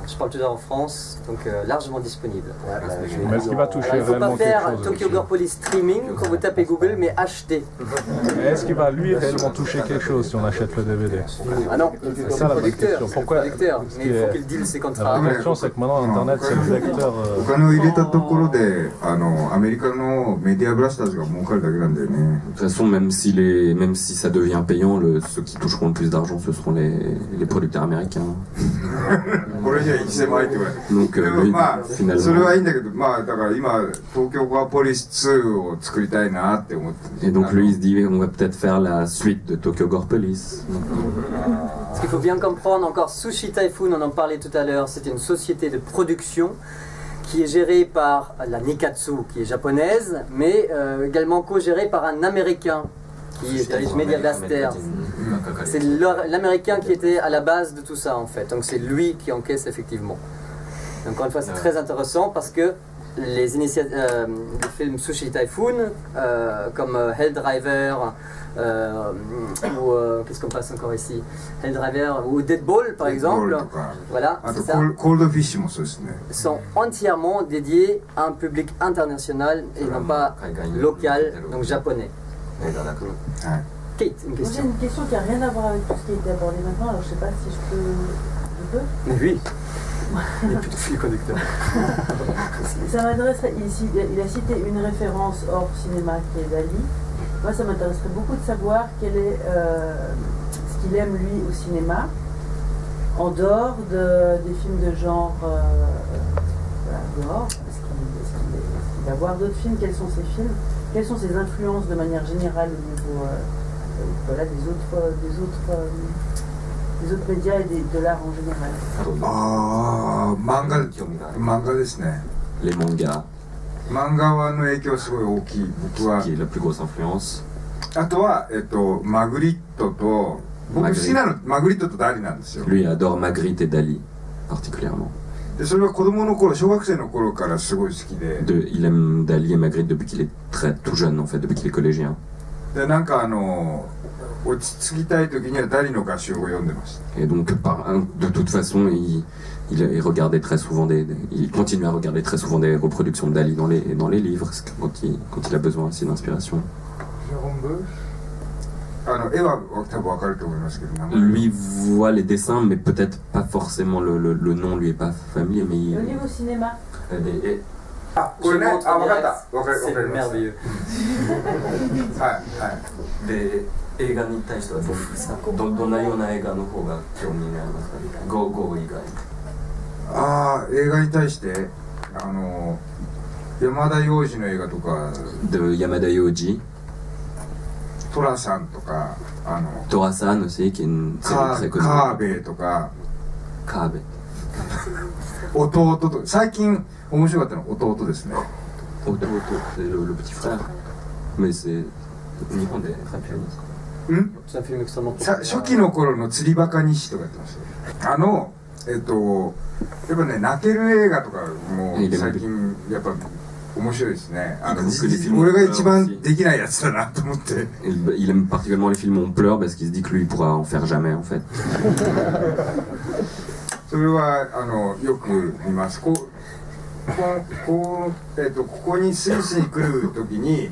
je parle toujours en France, donc largement disponible. Mais est-ce qu'il va toucher réellement quelque chose? Il ne faut pas faire Tokyo Gore Police streaming quand vous tapez Google, mais acheter. Mais est-ce qu'il va lui réellement toucher quelque chose si on achète le DVD? Ah non, c'est ça la vraie question. Pourquoi? Mais il faut qu'il deal ses contrats. La question c'est que maintenant Internet c'est le vecteur. お金を入れたところでアメリカのメディアブラスターズが儲かるだけなんだよね。 De toute façon, même si ça devient payant, ceux qui toucheront le plus d'argent, ce seront les producteurs américains. Donc lui, finalement. それはいいんだけど、まあだから今東京ゴアポリス2を作りたいなって思って。 Et donc lui, il se dit, on va peut-être faire la suite de Tokyo Gore Police. Ce qu'il faut bien comprendre, encore Sushi Typhoon, on en parlait tout à l'heure, c'était une société de production qui est gérée par la Nikatsu, qui est japonaise, mais également co-gérée par un Américain qui dirige Media Blaster. C'est l'Américain qui était à la base de tout ça en fait, donc c'est lui qui encaisse effectivement. Encore une fois, c'est très intéressant parce que les films Sushi Typhoon, comme Helldriver, ou qu'est-ce qu'on passe encore ici, Helldriver ou Deadball par exemple, voilà, c'est ça, sont entièrement dédiés à un public international et non pas local, donc japonais. Kate, une question. J'ai une question qui n'a rien à voir avec tout ce qui a été abordé maintenant, alors je ne sais pas si je peux. Mais oui. Il n'y a plus de fil conducteur. Ça m'intéresserait, il a cité une référence hors cinéma qui est Dali. Moi, ça m'intéresserait beaucoup de savoir quel est ce qu'il aime lui au cinéma, en dehors des films de genre. Voilà, dehors. Est-ce qu'il va voir d'autres films? Quels sont ses films? Quelles sont ses influences de manière générale au niveau voilà, des autres médias et de l'art en général? Manga ですね。 Les mangas. 漫画の影響はすごい大きい。僕は。Qui est la plus grosse influence. あとはマグリットと僕好きなのマグリットとダリなんですよ。 Lui adore Magritte et Dali particulièrement. でそれは子供の頃、小学生の頃からすごい好きで。Il aime Dali et Magritte depuis qu'il est tout jeune en fait, depuis qu'il est collégien. でなんか落ち着きたい時にはダリの歌集を読んでました。 Et donc de toute façon il regardait très souvent il continue à regarder très souvent des reproductions de Dali dans les livres quand il a besoin aussi d'inspiration. Lui voit les dessins mais peut-être pas forcément le nom lui est pas familier mais au niveau cinéma. C'est merveilleux. 映画に対してはどんなような映画の方が興味がありますか？ゴー以外。映画に対して山田洋次の映画とか de Yamada Yoji, トラさんとかTora-san aussi, qui est une série très connue. カーベイとか Kabe. 弟と最近面白かったのは弟ですね。 Oto, c'est le petit frère. Mais c'est uniquement des japonistes. C'est un film extrêmement 初期の頃の釣りバカ日誌とかやってましたよ。やっぱね泣ける映画とかも最近やっぱ面白いですね。俺が一番できないやつだなと思って。Il aime particulièrement les films où on pleure parce qu'il se dit que lui il pourra en faire jamais en fait. それはよく見ます。ここにスイスに来るときに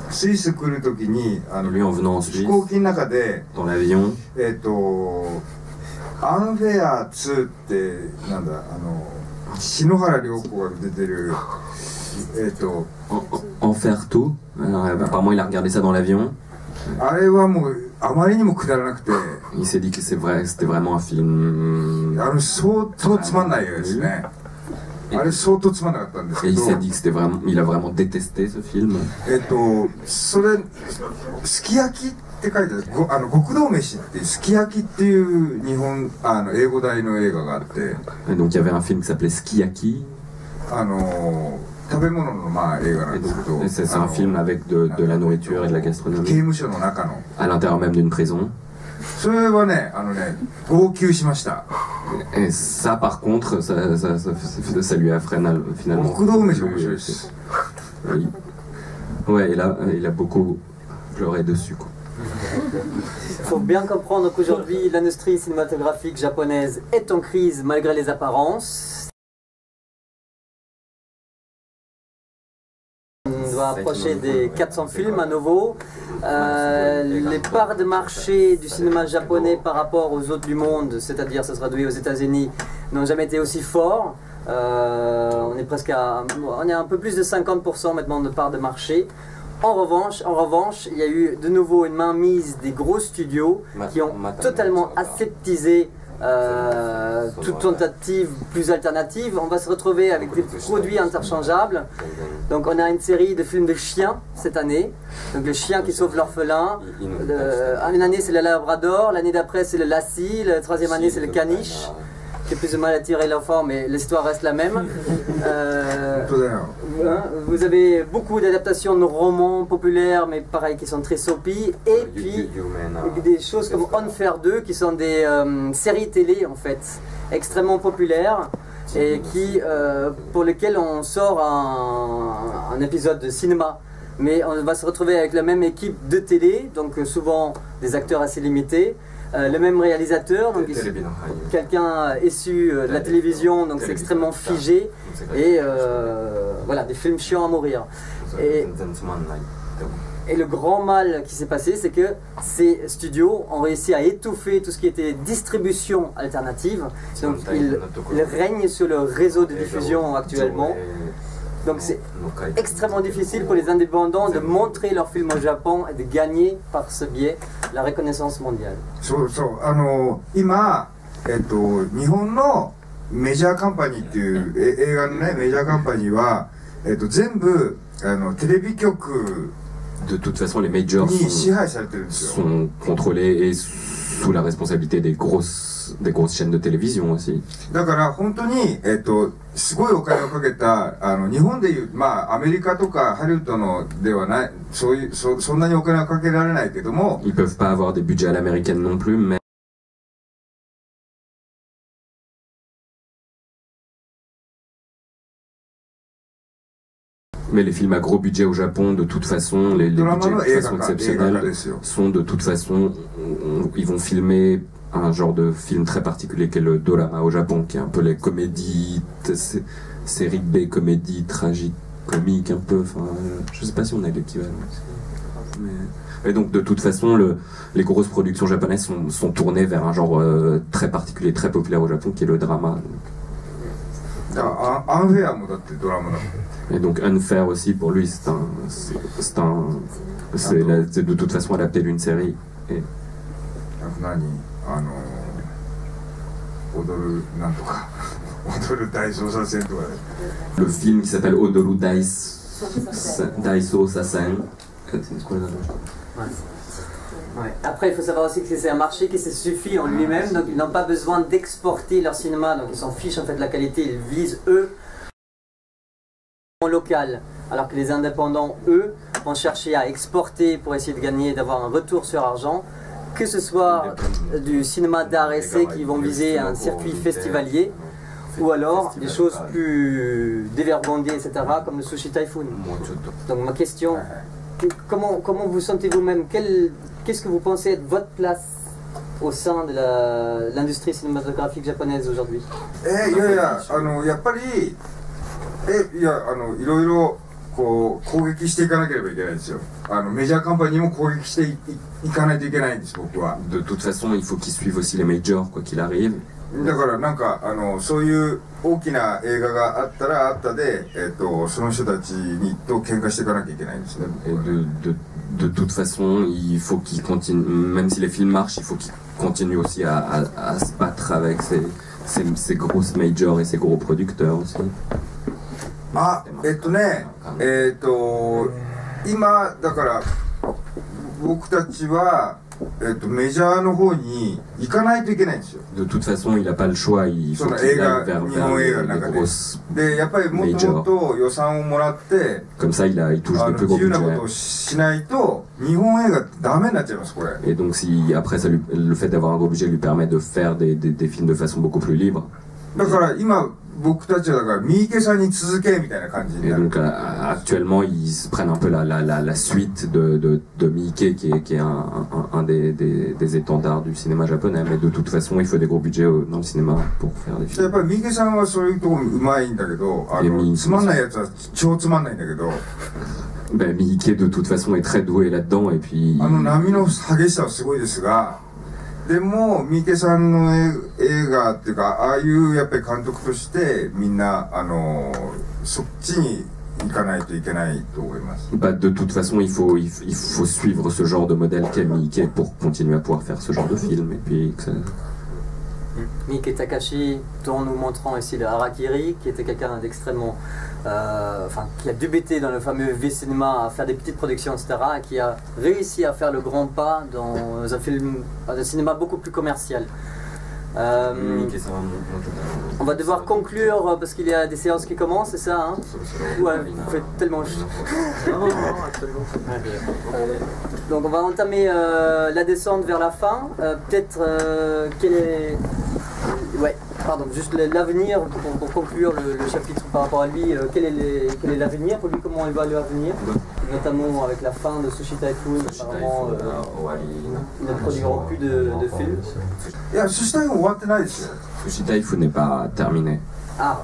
スイス来るときに飛行機の中でアンフェア2ってなんだ篠原涼子が出てるEn faire tout. Apparemment il a regardé ça dans l'avion. あれはもうあまりにもくだらなくて Il s'est dit que c'était vraiment un film. 相当つまんない映画ですね。あれ相当つまんなかったんですけど。Et il s'est dit que c'était vraiment, il a vraiment détesté ce film. それすき焼きって書いてある極道飯ってすき焼きっていう日本英語題の映画があって。Et donc il y avait un film qui s'appelait Sukiyaki. 食べ物の映画なんですけど。C'est un film avec de la nourriture et de la gastronomie. 刑務所の中の。À l'intérieur même d'une prison. それはね号泣しました。Et ça par contre ça lui a finalement. 極道飯面白いです。Ouais, il a beaucoup pleuré dessus quoi. Il faut bien comprendre qu'aujourd'hui l'industrie cinématographique japonaise est en crise malgré les apparences. On doit approcher des 400 films à nouveau. Les parts de marché du cinéma japonais par rapport aux autres du monde, c'est-à-dire ça se traduit aux États-Unis, n'ont jamais été aussi forts. On est un peu plus de 50% maintenant de parts de marché. En revanche, il y a eu de nouveau une mainmise des gros studios qui ont totalement aseptisé toute tentative plus alternative. On va se retrouver avec des produits interchangeables. Donc on a une série de films de chiens cette année. Donc le chien qui sauve l'orphelin. Une année c'est le labrador, l'année d'après c'est le lassie, la troisième année c'est le caniche. Qui a plus de mal à tirer l'enfant, mais l'histoire reste la même. Vous avez beaucoup d'adaptations de romans populaires, mais pareil, qui sont très soapy. Et puis, des choses comme On Fair 2, qui sont des séries télé, en fait, extrêmement populaires, et pour lesquelles on sort un épisode de cinéma. Mais on va se retrouver avec la même équipe de télé, donc souvent des acteurs assez limités. Le même réalisateur, donc quelqu'un issu de la télévision, donc c'est extrêmement figé, et voilà, des films chiants à mourir. Et le grand mal qui s'est passé, c'est que ces studios ont réussi à étouffer tout ce qui était distribution alternative, donc ils règnent sur le réseau de diffusion actuellement. Donc c'est extrêmement difficile pour les indépendants de montrer leurs films au Japon et de gagner par ce biais la reconnaissance mondiale. 今、日本のメジャーカンパニーっていう映画のねメジャーカンパニーは、全部テレビ局 De toute façon, les majors sont contrôlés et sous la responsabilité des grosses chaînes de télévision aussi. だから本当にすごいお金をかけた日本でいうアメリカとかハリウッドのではないそんなにお金はかけられないけども Ils peuvent pas avoir des budgets à l'américaine non plus, mais les films à gros budget au Japon, de toute façon, les budgets de toute façon exceptionnels sont de toute façon, ils vont filmer un genre de film très particulier qu'est le dorama au Japon, qui est un peu les comédies, séries B, comédies tragiques, comiques un peu, enfin, je sais pas si on a l'équivalent. Et donc de toute façon, les grosses productions japonaises sont tournées vers un genre très particulier, très populaire au Japon, qui est le drama. Et donc Unfair aussi pour lui c'est de toute façon adapté d'une série. Et... 踊る大捜査線とかね。 Le film qui s'appelle Odoru Daiso Sasen. C'est quoi le nom? Ouais. Après, il faut savoir aussi que c'est un marché qui se suffit en lui-même, donc ils n'ont pas besoin d'exporter leur cinéma, donc ils s'en fichent en fait de la qualité, ils visent eux en local, alors que les indépendants, eux, vont chercher à exporter pour essayer de gagner, d'avoir un retour sur argent, que ce soit du cinéma d'art essai qui vont viser un circuit festivalier, ou alors des choses plus dévergondées, etc., comme le Sushi Typhoon. Donc ma question, comment vous sentez vous-même? Qu'est-ce que vous pensez être votre place au sein de l'industrie cinématographique japonaise aujourd'hui? いやいや、やっぱり、いや、いろいろこう攻撃していかなければいけないんですよ。メジャーカンパニーも攻撃していかないといけないんです、僕は。De toute façon, il faut qu'ils suivent aussi les majors, quoi qu'il arrive. だからなんかそういう大きな映画があったらあったで、その人たちと喧嘩していかなきゃいけないんですね。De toute façon, il faut qu'ils continuent, même si les films marchent, il faut qu'ils continuent aussi à se battre avec ces grosses majors et ces gros producteurs aussi. 今だから僕たちはメジャーの方に行かないといけないんですよ。 De toute façon, il n'a pas le choix, il faut qu'il aille vers les grosses でやっぱりもっともっと予算をもらって comme ça, il touche de plus gros 自由なこと budgets. をしないと日本映画ダメになっちゃいますこれ。 Et donc, si après, le fait d'avoir un gros budget lui permet de faire des films de façon beaucoup plus libre. だから今僕たちはだから三池さんに続けみたいな感じに Et なる。 donc, actuellement, ils se prennent un peu la suite de Miike, qui est un des étendards du cinéma japonais. Mais de toute façon, il faut des gros budgets dans le cinéma pour faire des やっ films. ぱり三池さんはそういうところうまいんだけど、つまんないやつは超つまんないんだけど、 Ben, Miike, de toute façon, est très doué là-dedans. Et puis, 波の激しさはすごいですが、でも三池さんの映画っていうかああいうやっぱり監督としてみんなそっちに行かないといけないと思います。 bah, de toute façon, il faut suivre ce genre de modèle qu'est Miike pour continuer à pouvoir faire ce genre de film. Et puis, que ça... Miike Takashi, en nous montrant ici le Harakiri, qui était quelqu'un d'extrêmement... qui a débuté dans le fameux V-cinéma à faire des petites productions, etc., et qui a réussi à faire le grand pas dans un cinéma beaucoup plus commercial. On va devoir conclure parce qu'il y a des séances qui commencent, c'est ça, hein? Ouais, vous faites tellement... Donc on va entamer la descente vers la fin. Peut-être quel est... Ouais, pardon, juste l'avenir pour conclure le chapitre par rapport à lui. Quel est l'avenir pour lui? Comment il va l'avenir? Notamment avec la fin de Sushi Typhoon, apparemment il ne produira plus de films. いや、寿司タイフォン終わってないですよ。 Sushi Typhoon n'est pas terminé. Ah,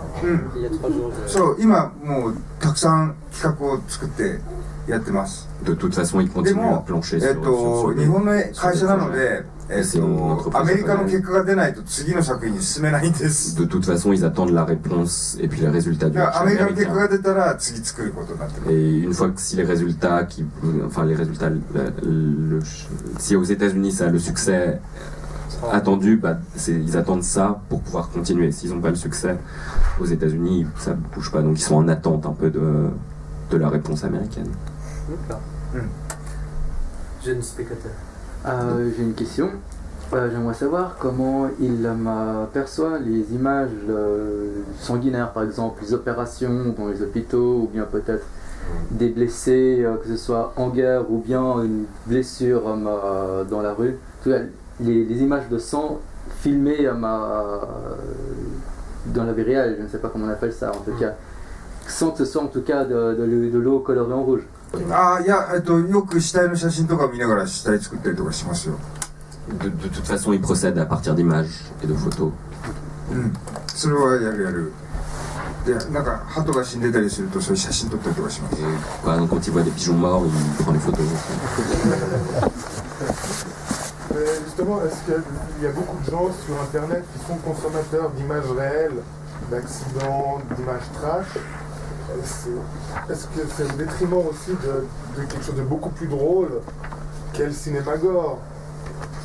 il y a 3 jours. そう、今もうたくさん企画を作ってやってます。 De toute façon, il で continue à も、 plancher 日本の会社なので、アメリカの de 結果が出ないと次の作品に進めないんです。 toute façon, ils attendent la réponse et puis les résultats du だから marché アメリカの結果 américain. が出たら次作ることになってます。 Et une fois que si les résultats, si aux États-Unis ça a le succès attendu, bah, ils attendent ça pour pouvoir continuer. S'ils n'ont pas le succès aux États-Unis, ça ne bouge pas. Donc ils sont en attente un peu de la réponse américaine. D'accord. Jeune spectateur. J'ai une question. J'aimerais savoir comment il perçoit les images sanguinaires, par exemple, les opérations dans les hôpitaux, ou bien peut-être des blessés, que ce soit en guerre, ou bien une blessure dans la rue. En tout cas, les images de sang filmées dans la vie réelle, je ne sais pas comment on appelle ça, en tout cas, sans que ce soit en tout cas de l'eau colorée en rouge. いや、よく死体の写真とか見ながら死体作ったりとかしますよ。 De toute façon, ils procèdent à partir d'images et de photos. それはやる。で、なんか鳩が死んでたりするとそういう写真撮ったりとかします。 Par exemple, quand il voit des pigeons morts, il prend les photos. Justement, est-ce qu'il y a beaucoup de gens sur Internet qui sont consommateurs d'images réelles, d'accidents, d'images trash? Est-ce que c'est au détriment aussi de quelque chose de beaucoup plus drôle qu'est le cinéma gore?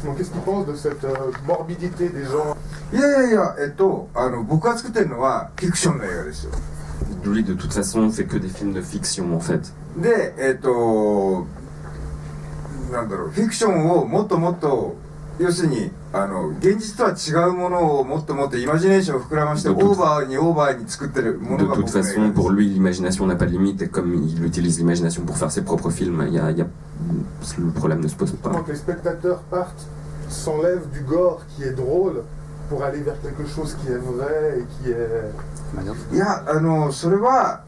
Donc, qu'est-ce qu'ils pensent de cette morbidité des gens? いやいやいや、僕が作ってるのはフィクションの映画ですよ。Lui, de toute façon, fait que des films de fiction, en fait. で、なんだろう、フィクションをもっともっと、要するに、現実とは違うものをもっともっとイマジネーションを膨らまして、オーバーに作ってるものが De 僕 toute の映画です。 façon, pour lui, l'imagination n'a pas de limite, et comme il utilise l'imagination pour faire ses propres films, le problème ne se pose pas. Donc les spectateurs partent, s'enlèvent du gore qui est drôle pour aller vers quelque chose qui est vrai et qui est... いや、それは、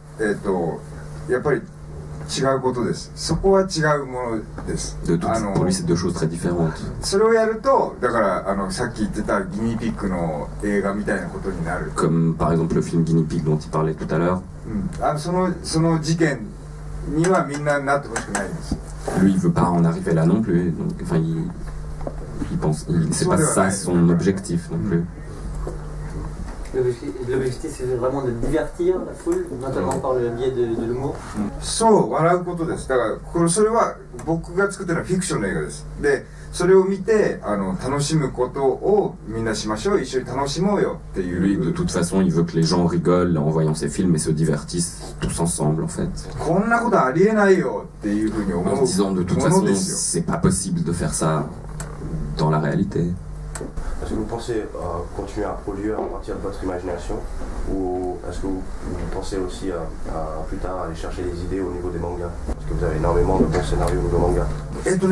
やっぱり違うことです。そこは違うものです。Pour lui, c'est deux choses très différentes. それをやると、だからさっき言ってたギニーピッグの映画みたいなことになる。Comme par exemple le film Guinea Pig dont il parlait tout à l'heure. その事件にはみんななってほしくないんです。Lui, il veut pas en arriver là non plus. Donc, enfin, c'est pas ça son objectif non plus. L'objectif, c'est vraiment de divertir la foule, notamment par le biais de l'humour. そう、笑うことです。だからそれは僕が作ってるのはフィクションの映画です。で、それを見て楽しむことをみんなしましょう、一緒に楽しもうよっていう。Lui, de toute façon, il veut que les gens rigolent en voyant ses films et se divertissent tous ensemble, en fait. こんなことありえないよっていうふうに思う。En se disant de toute façon, c'est pas possible de faire ça dans la réalité. Est-ce que vous pensez continuer à produire à partir de votre imagination ou est-ce que vous pensez aussi à plus tard aller chercher des idées au niveau des mangas? Parce que vous avez énormément de bons scénarios au niveau manga.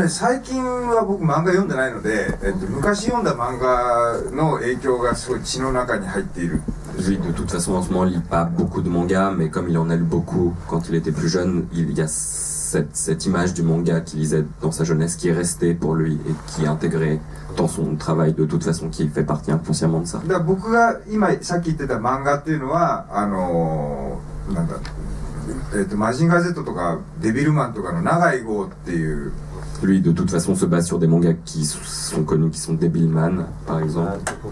最近は僕漫画読んでないので、昔読んだ漫画の影響がすごい血の中に入っている。Lui, de toute façon, en ce moment, il lit pas beaucoup de mangas, mais comme il en a lu beaucoup quand il était plus jeune, il y a cette image du manga qu'il lisait dans sa jeunesse qui est restée pour lui et qui est intégrée dans son travail de toute façon, qui fait partie inconsciemment de ça. だから僕が今さっき言ってた漫画っていうのはなんだ、マジンガー Z とかデビルマンとかの長井豪っていう。Lui, de toute façon, se base sur des mangas qui sont connus, qui sont Devilman, par exemple. Vous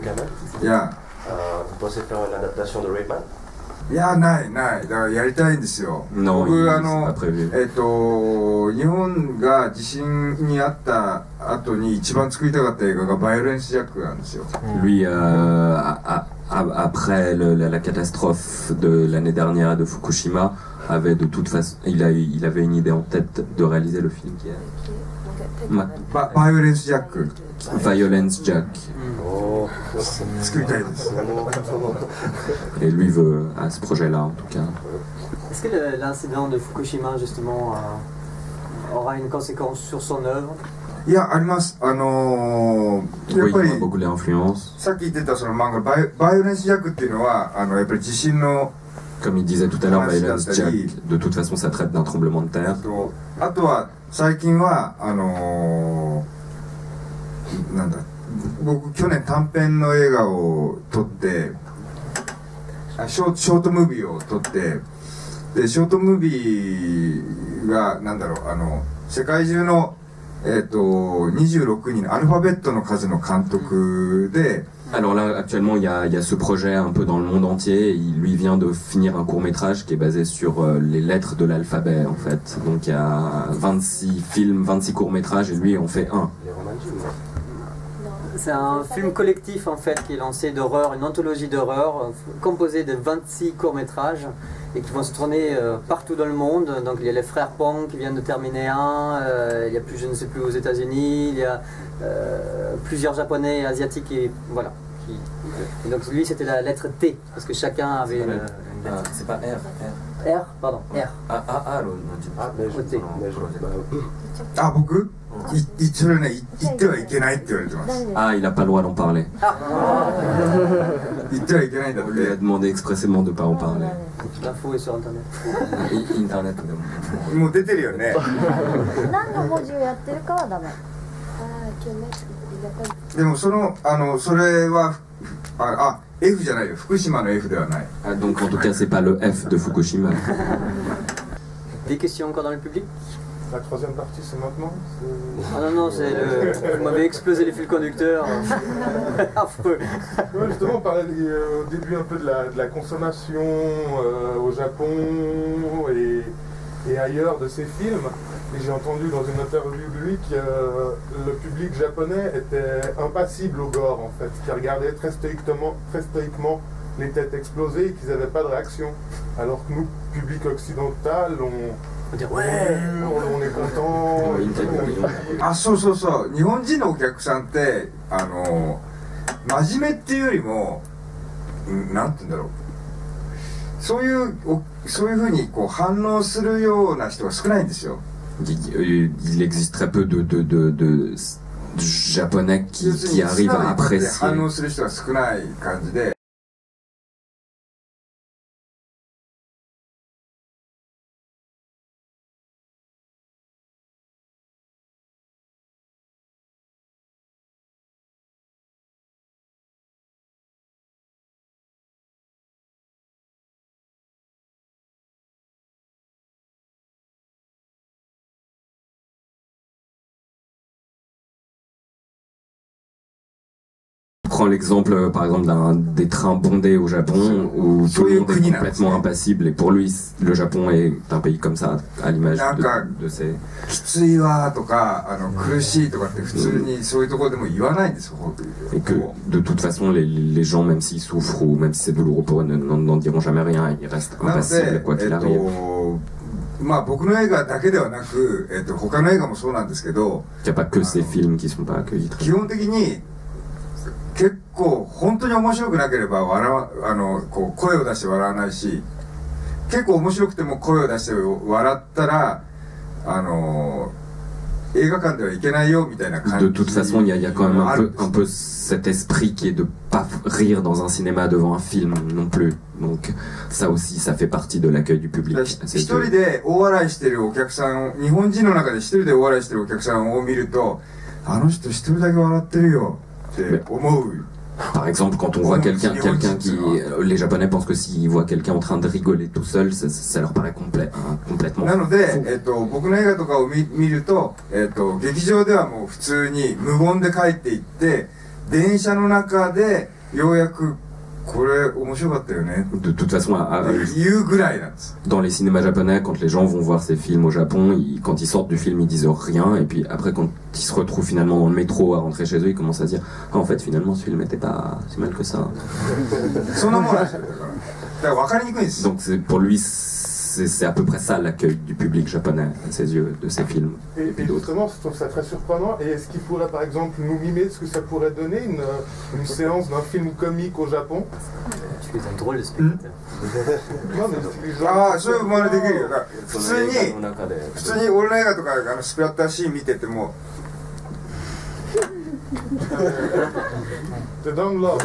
pensez faire une adaptation de Rayman? いや、ない。だからやりたいんですよ。僕日本が地震にあった後に一番作りたかった映画がバイオレンスジャックなんですよ。Lui, après la catastrophe de l'année dernière de Fukushima, avait de toute façon, il avait une idée en tête de réaliser le film qui est Violence Jack. Violence Jack. Et lui veut à ce projet-là en tout cas. Est-ce que l'incident de Fukushima justement aura une conséquence sur son œuvre? いや、あります。やっぱりさっき言ってたその漫画バイオレンスジャックっていうのはやっぱり地震の Comme il disait tout à l'heure, Violence Jack, de toute façon, ça traite d'un tremblement de terre. あとは最近はなんだ、僕去年短編の映画を撮ってショートムービーを撮ってでショートムービーがなんだろう世界中の26人のアルファベットの数の監督で。Alors là, actuellement, il y a ce projet un peu dans le monde entier. Il lui vient de finir un court-métrage qui est basé sur les lettres de l'alphabet, en fait. Donc il y a 26 films, 26 courts-métrages, et lui en fait un. C'est un film collectif, en fait, qui est lancé d'horreur, une anthologie d'horreur, composée de 26 courts-métrages, et qui vont se tourner partout dans le monde. Donc il y a les frères Pong qui viennent de terminer un, il y a plus, je ne sais plus, aux États-Unis, il y a plusieurs Japonais et Asiatiques, et voilà. Et donc lui c'était la lettre T, parce que chacun avait une lettre. C'est pas R. R, pardon, R. T. 僕それね言ってはいけないって言われてます。 Ah, il n'a pas le droit d'en parler. 言ってはいけないんだって。 On lui a demandé expressément de ne pas en parler. L'info est sur internet. Internet でも。もう出てるよね。何の文字をやってるかはダメ。でもそれはF じゃないよ。福島の F ではない。Donc en tout cas, c'est pas le F de Fukushima. Des questions encore dans le public? La troisième partie, c'est maintenant? Ah non, c'est le... Vous m'avez explosé les fils conducteurs. Affreux. Ouais, justement, on parlait au début un peu de la consommation au Japon et ailleurs de ces films. Et j'ai entendu dans une interview de lui que le public japonais était impassible au gore, en fait, qui regardait très stoïquement les têtes exploser et qu'ils n'avaient pas de réaction. Alors que nous, public occidental, on dit ouais, on est content. あ、そうそうそう。日本人のお客さんって真面目っていうよりも、なんて言うんだろう。そういう風にこう反応するような人が少ないんですよ。Il existe très peu de japonais qui arrivent à apprécier. 反応する人が少ない感じで。Prends l'exemple par exemple des trains bondés au Japon où tout le monde est complètement impassible et pour lui le Japon est un pays comme ça à l'image de ses... きついわとか苦しいとかって普通にそういうところでも言わないんですよ。Et que de toute façon les gens même s'ils souffrent ou même si c'est douloureux pour eux n'en diront jamais rien, ils restent impassibles quoi qu'il arrive. まあ僕の映画だけではなく、他の映画もそうなんですけど、 Il n'y a pas que ces films qui sont pas accueillis. 基本的に結構本当に面白くなければこう声を出して笑わないし、結構面白くても声を出して笑ったら映画館ではいけないよみたいな感じ。 De toute façon, il y a quand même un peu cet esprit qui est de pas rire dans un cinéma devant un film non plus. Donc ça aussi, ça fait partie de l'accueil du public. 一人で大笑いしてるお客さん、日本人の中で一人で大笑いしてるお客さんを見ると、あの人一人だけ笑ってるよって思う。 Par exemple, quand on voit quelqu'un qui... Les Japonais pensent que s'ils voient quelqu'un en train de rigoler tout seul, ça leur paraît complètement... なので、僕の映画とかを見ると、劇場ではもう普通に無言で帰っていって、電車の中でようやくこれ面白かったよね。 De toute façon, 言うぐらいなんです。 dans les cinémas japonais, quand les gens vont voir ces films au Japon, quand ils sortent du film, ils disent rien, et puis après, quand ils se retrouvent finalement dans le métro à rentrer chez eux, ils commencent à se dire ah, en fait, finalement, ce film n'était pas si mal que ça. Donc pour lui, c'est à peu près ça l'accueil du public japonais à ses yeux de ces films. Et justement, je trouve ça très surprenant. Et est-ce qu'il pourrait par exemple nous mimer ce que ça pourrait donner une séance d'un film comique au Japon? Tu es un drôle de spectateur. ああ、そういう真似できるよ。普通に俺の映画とかスプラッターシーン見てても。T'es dingue là.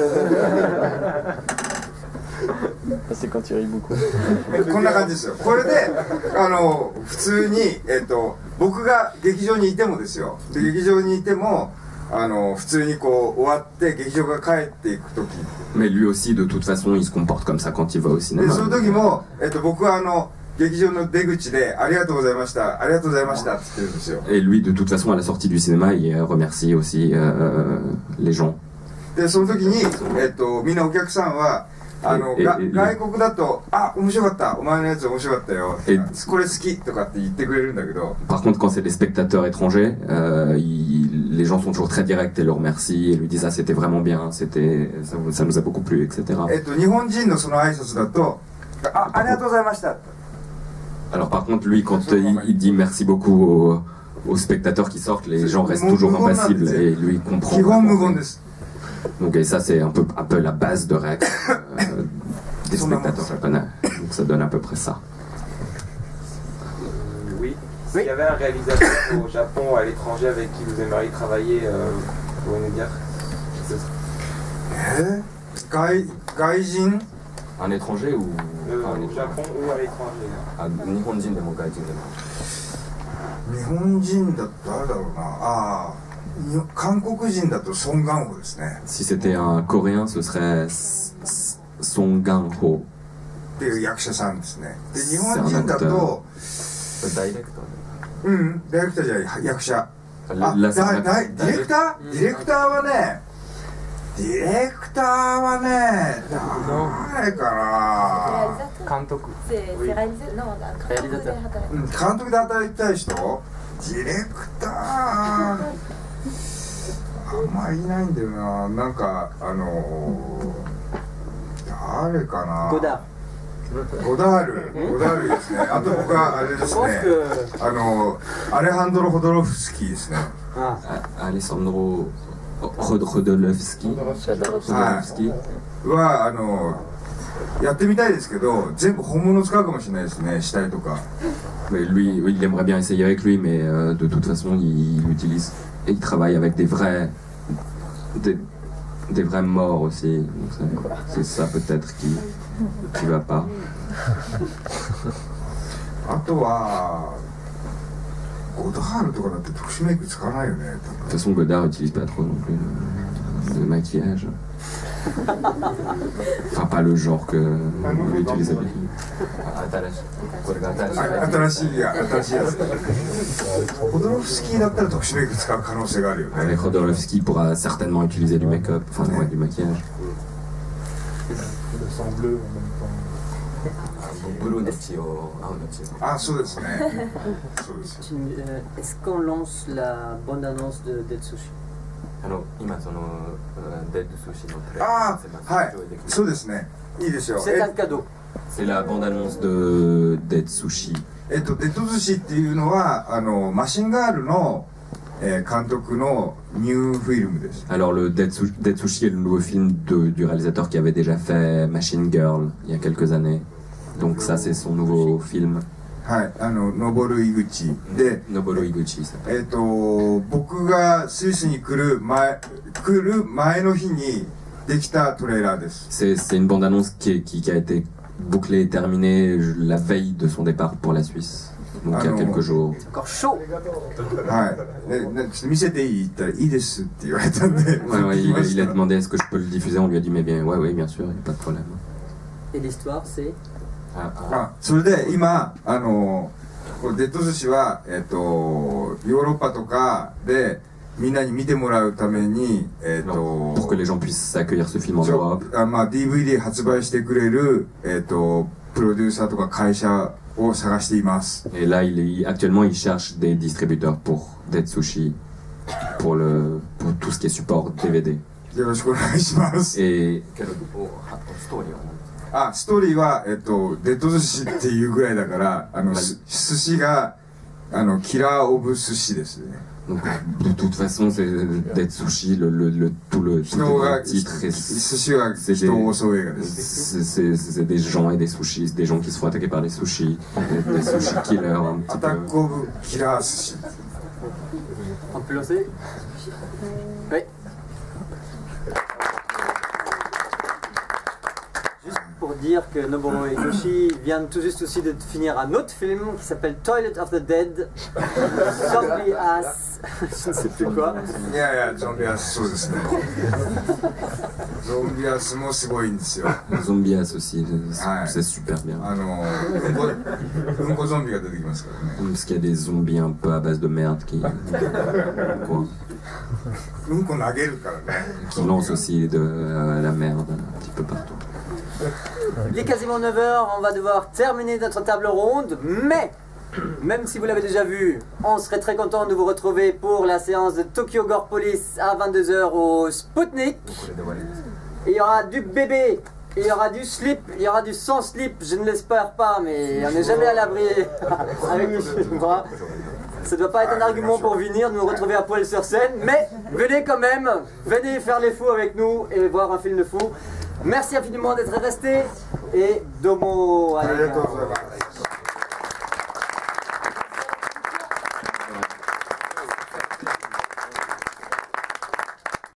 C'est quand tu ris beaucoup. こんな感じですよ。これで普通に僕が劇場にいてもですよ。で劇場にいても普通にこう終わって劇場が帰っていく時。 Mais lui aussi, de toute façon, il se comporte comme ça quand il va au で cinéma. その時も僕は劇場の出口でありがとうございましたありがとうございましたって言ってるんですよ。 Et lui, de toute façon, à la sortie du cinéma, il remercie aussi les gens. でその時にみんなお客さんは外国だとあ面白かったお前のやつ面白かったよこれ好きとかって言ってくれるんだけど。 Par contre, quand c'est des spectateurs étrangers, les gens sont toujours très directs et le remercient et lui disent ah c'était vraiment bien, ça nous a beaucoup plu, etc. 日本人のその挨拶だとありがとうございました。 Alors par contre, lui, quand il dit merci beaucoup aux spectateurs qui sortent, les gens restent toujours impassibles et lui comprend. Donc et ça c'est un peu la base de réaction des spectateurs japonais. Donc ça donne à peu près ça. Oui. S'il y avait un réalisateur au Japon ou à l'étranger avec qui vous aimeriez travailler, vous pouvez nous dire ce serait... Gaijin? Un étranger ou au Japon ou à l'étranger? 日本人でも外人でも。日本人だと誰だろうな。韓国人だとソン・ガンホですね。 Si c'était un coréen, ce serait Song Gang-ho. っていう役者さんですね。で日本人だとダイレクター。ダイレクターじゃない役者。ディレクター？ディレクターはね。誰かな。監督。監督で働きたい人？ディレクターあんまりいないんだよな。なんか誰かな。ゴダールですね。あと僕はあれですね、アレハンドロ・ホドロフスキーですね。アレサンドロ・ホドロフスキーはやってみたいですけど、全部本物使うかもしれないですね、死体とか。Mais lui, il aimerait bien essayer avec lui, mais de toute façon, il utilise et il travaille avec des vrais morts aussi. C'est ça peut-être qui va pas. あとはゴダールとかだって特殊メイク使わないよね。De toute façon, Godard n'utilise pas trop non plus le maquillage. Enfin, pas le genre que vous utilisez. 新しいやつ。ホドロフスキーだったら特殊メイク使う可能性があるよね。Avec Khodorovsky pourra certainement utiliser du make-up, enfin du maquillage. Le sang bleu en même temps. あ、そうですね。Est-ce qu'on lance la bande-annonce de Dead Sushi? 今そのデッド寿司のトレああ、はい、そうですね。いいですよ。C'est un cadeau. C'est la bande-annonce de Dead Sushi. デッド寿司っていうのはマシンガールの監督のニューフィルムです。Alors le Dead Sushi est le nouveau film du réalisateur qui avait déjà fait Machine Girl il y a quelques années. Donc ça c'est son nouveau film. はい、登井口で、登井口さん。僕がスイスに来る前の日にできたトレーラーです。C'est une bande-annonce qui a été bouclée et terminée la veille de son départ pour la Suisse. Donc il y a quelques jours. Encore chaud. はい。ちょっと見せていいって言ったらいいですって言われたんで。Ouais, il a demandé est-ce que je peux le diffuser. On lui a dit mais bien, ouais, bien sûr, il n'y a pas de problème. Et l'histoire c'est? それで今デッド寿司はヨーロッパとかでみんなに見てもらうためにpour que les gens puissent accueillir ce film en Europe. DVD 発売してくれるプロデューサーとか会社を探しています。Et là actuellement il cherche des distributeurs pour Dead Sushi pour tout ce qui est support DVD. よろしくお願いします。Et ストーリーはデッド寿司っていうぐらいだから寿司がキラーオブ寿司ですね。Donc, de toute façon, c'est Dead Sushi, tout le titre. C'est des gens et des sushis, des gens qui se font attaquer par les sushis, des sushi killers un petit peu. On peut lancer? Oui. Pour dire que Nobuo Eguchi vient tout juste aussi de finir un autre film qui s'appelle Toilet of the Dead, Zombie Ass, je ne sais plus quoi. Zombie Ass, そうですね。Zombie Ass もすごいんですよ。Zombie Ass aussi, c'est super bien. うんこゾンビが出てきますからね。Parce qu'il y a des zombies un peu à base de merde qui lancent aussi de la merde un petit peu partout. Il est quasiment 9h, on va devoir terminer notre table ronde, mais même si vous l'avez déjà vu, on serait très content de vous retrouver pour la séance de Tokyo Gore Police à 22h au Spoutnik. Il y aura du bébé, il y aura du slip, il y aura du sans slip, je ne l'espère pas, mais on n'est jamais à l'abri avec les bras. Ça ne doit pas être un argument pour venir nous retrouver à poil sur scène, mais venez quand même, venez faire les fous avec nous et voir un film de fou. Merci infiniment d'être resté et domo.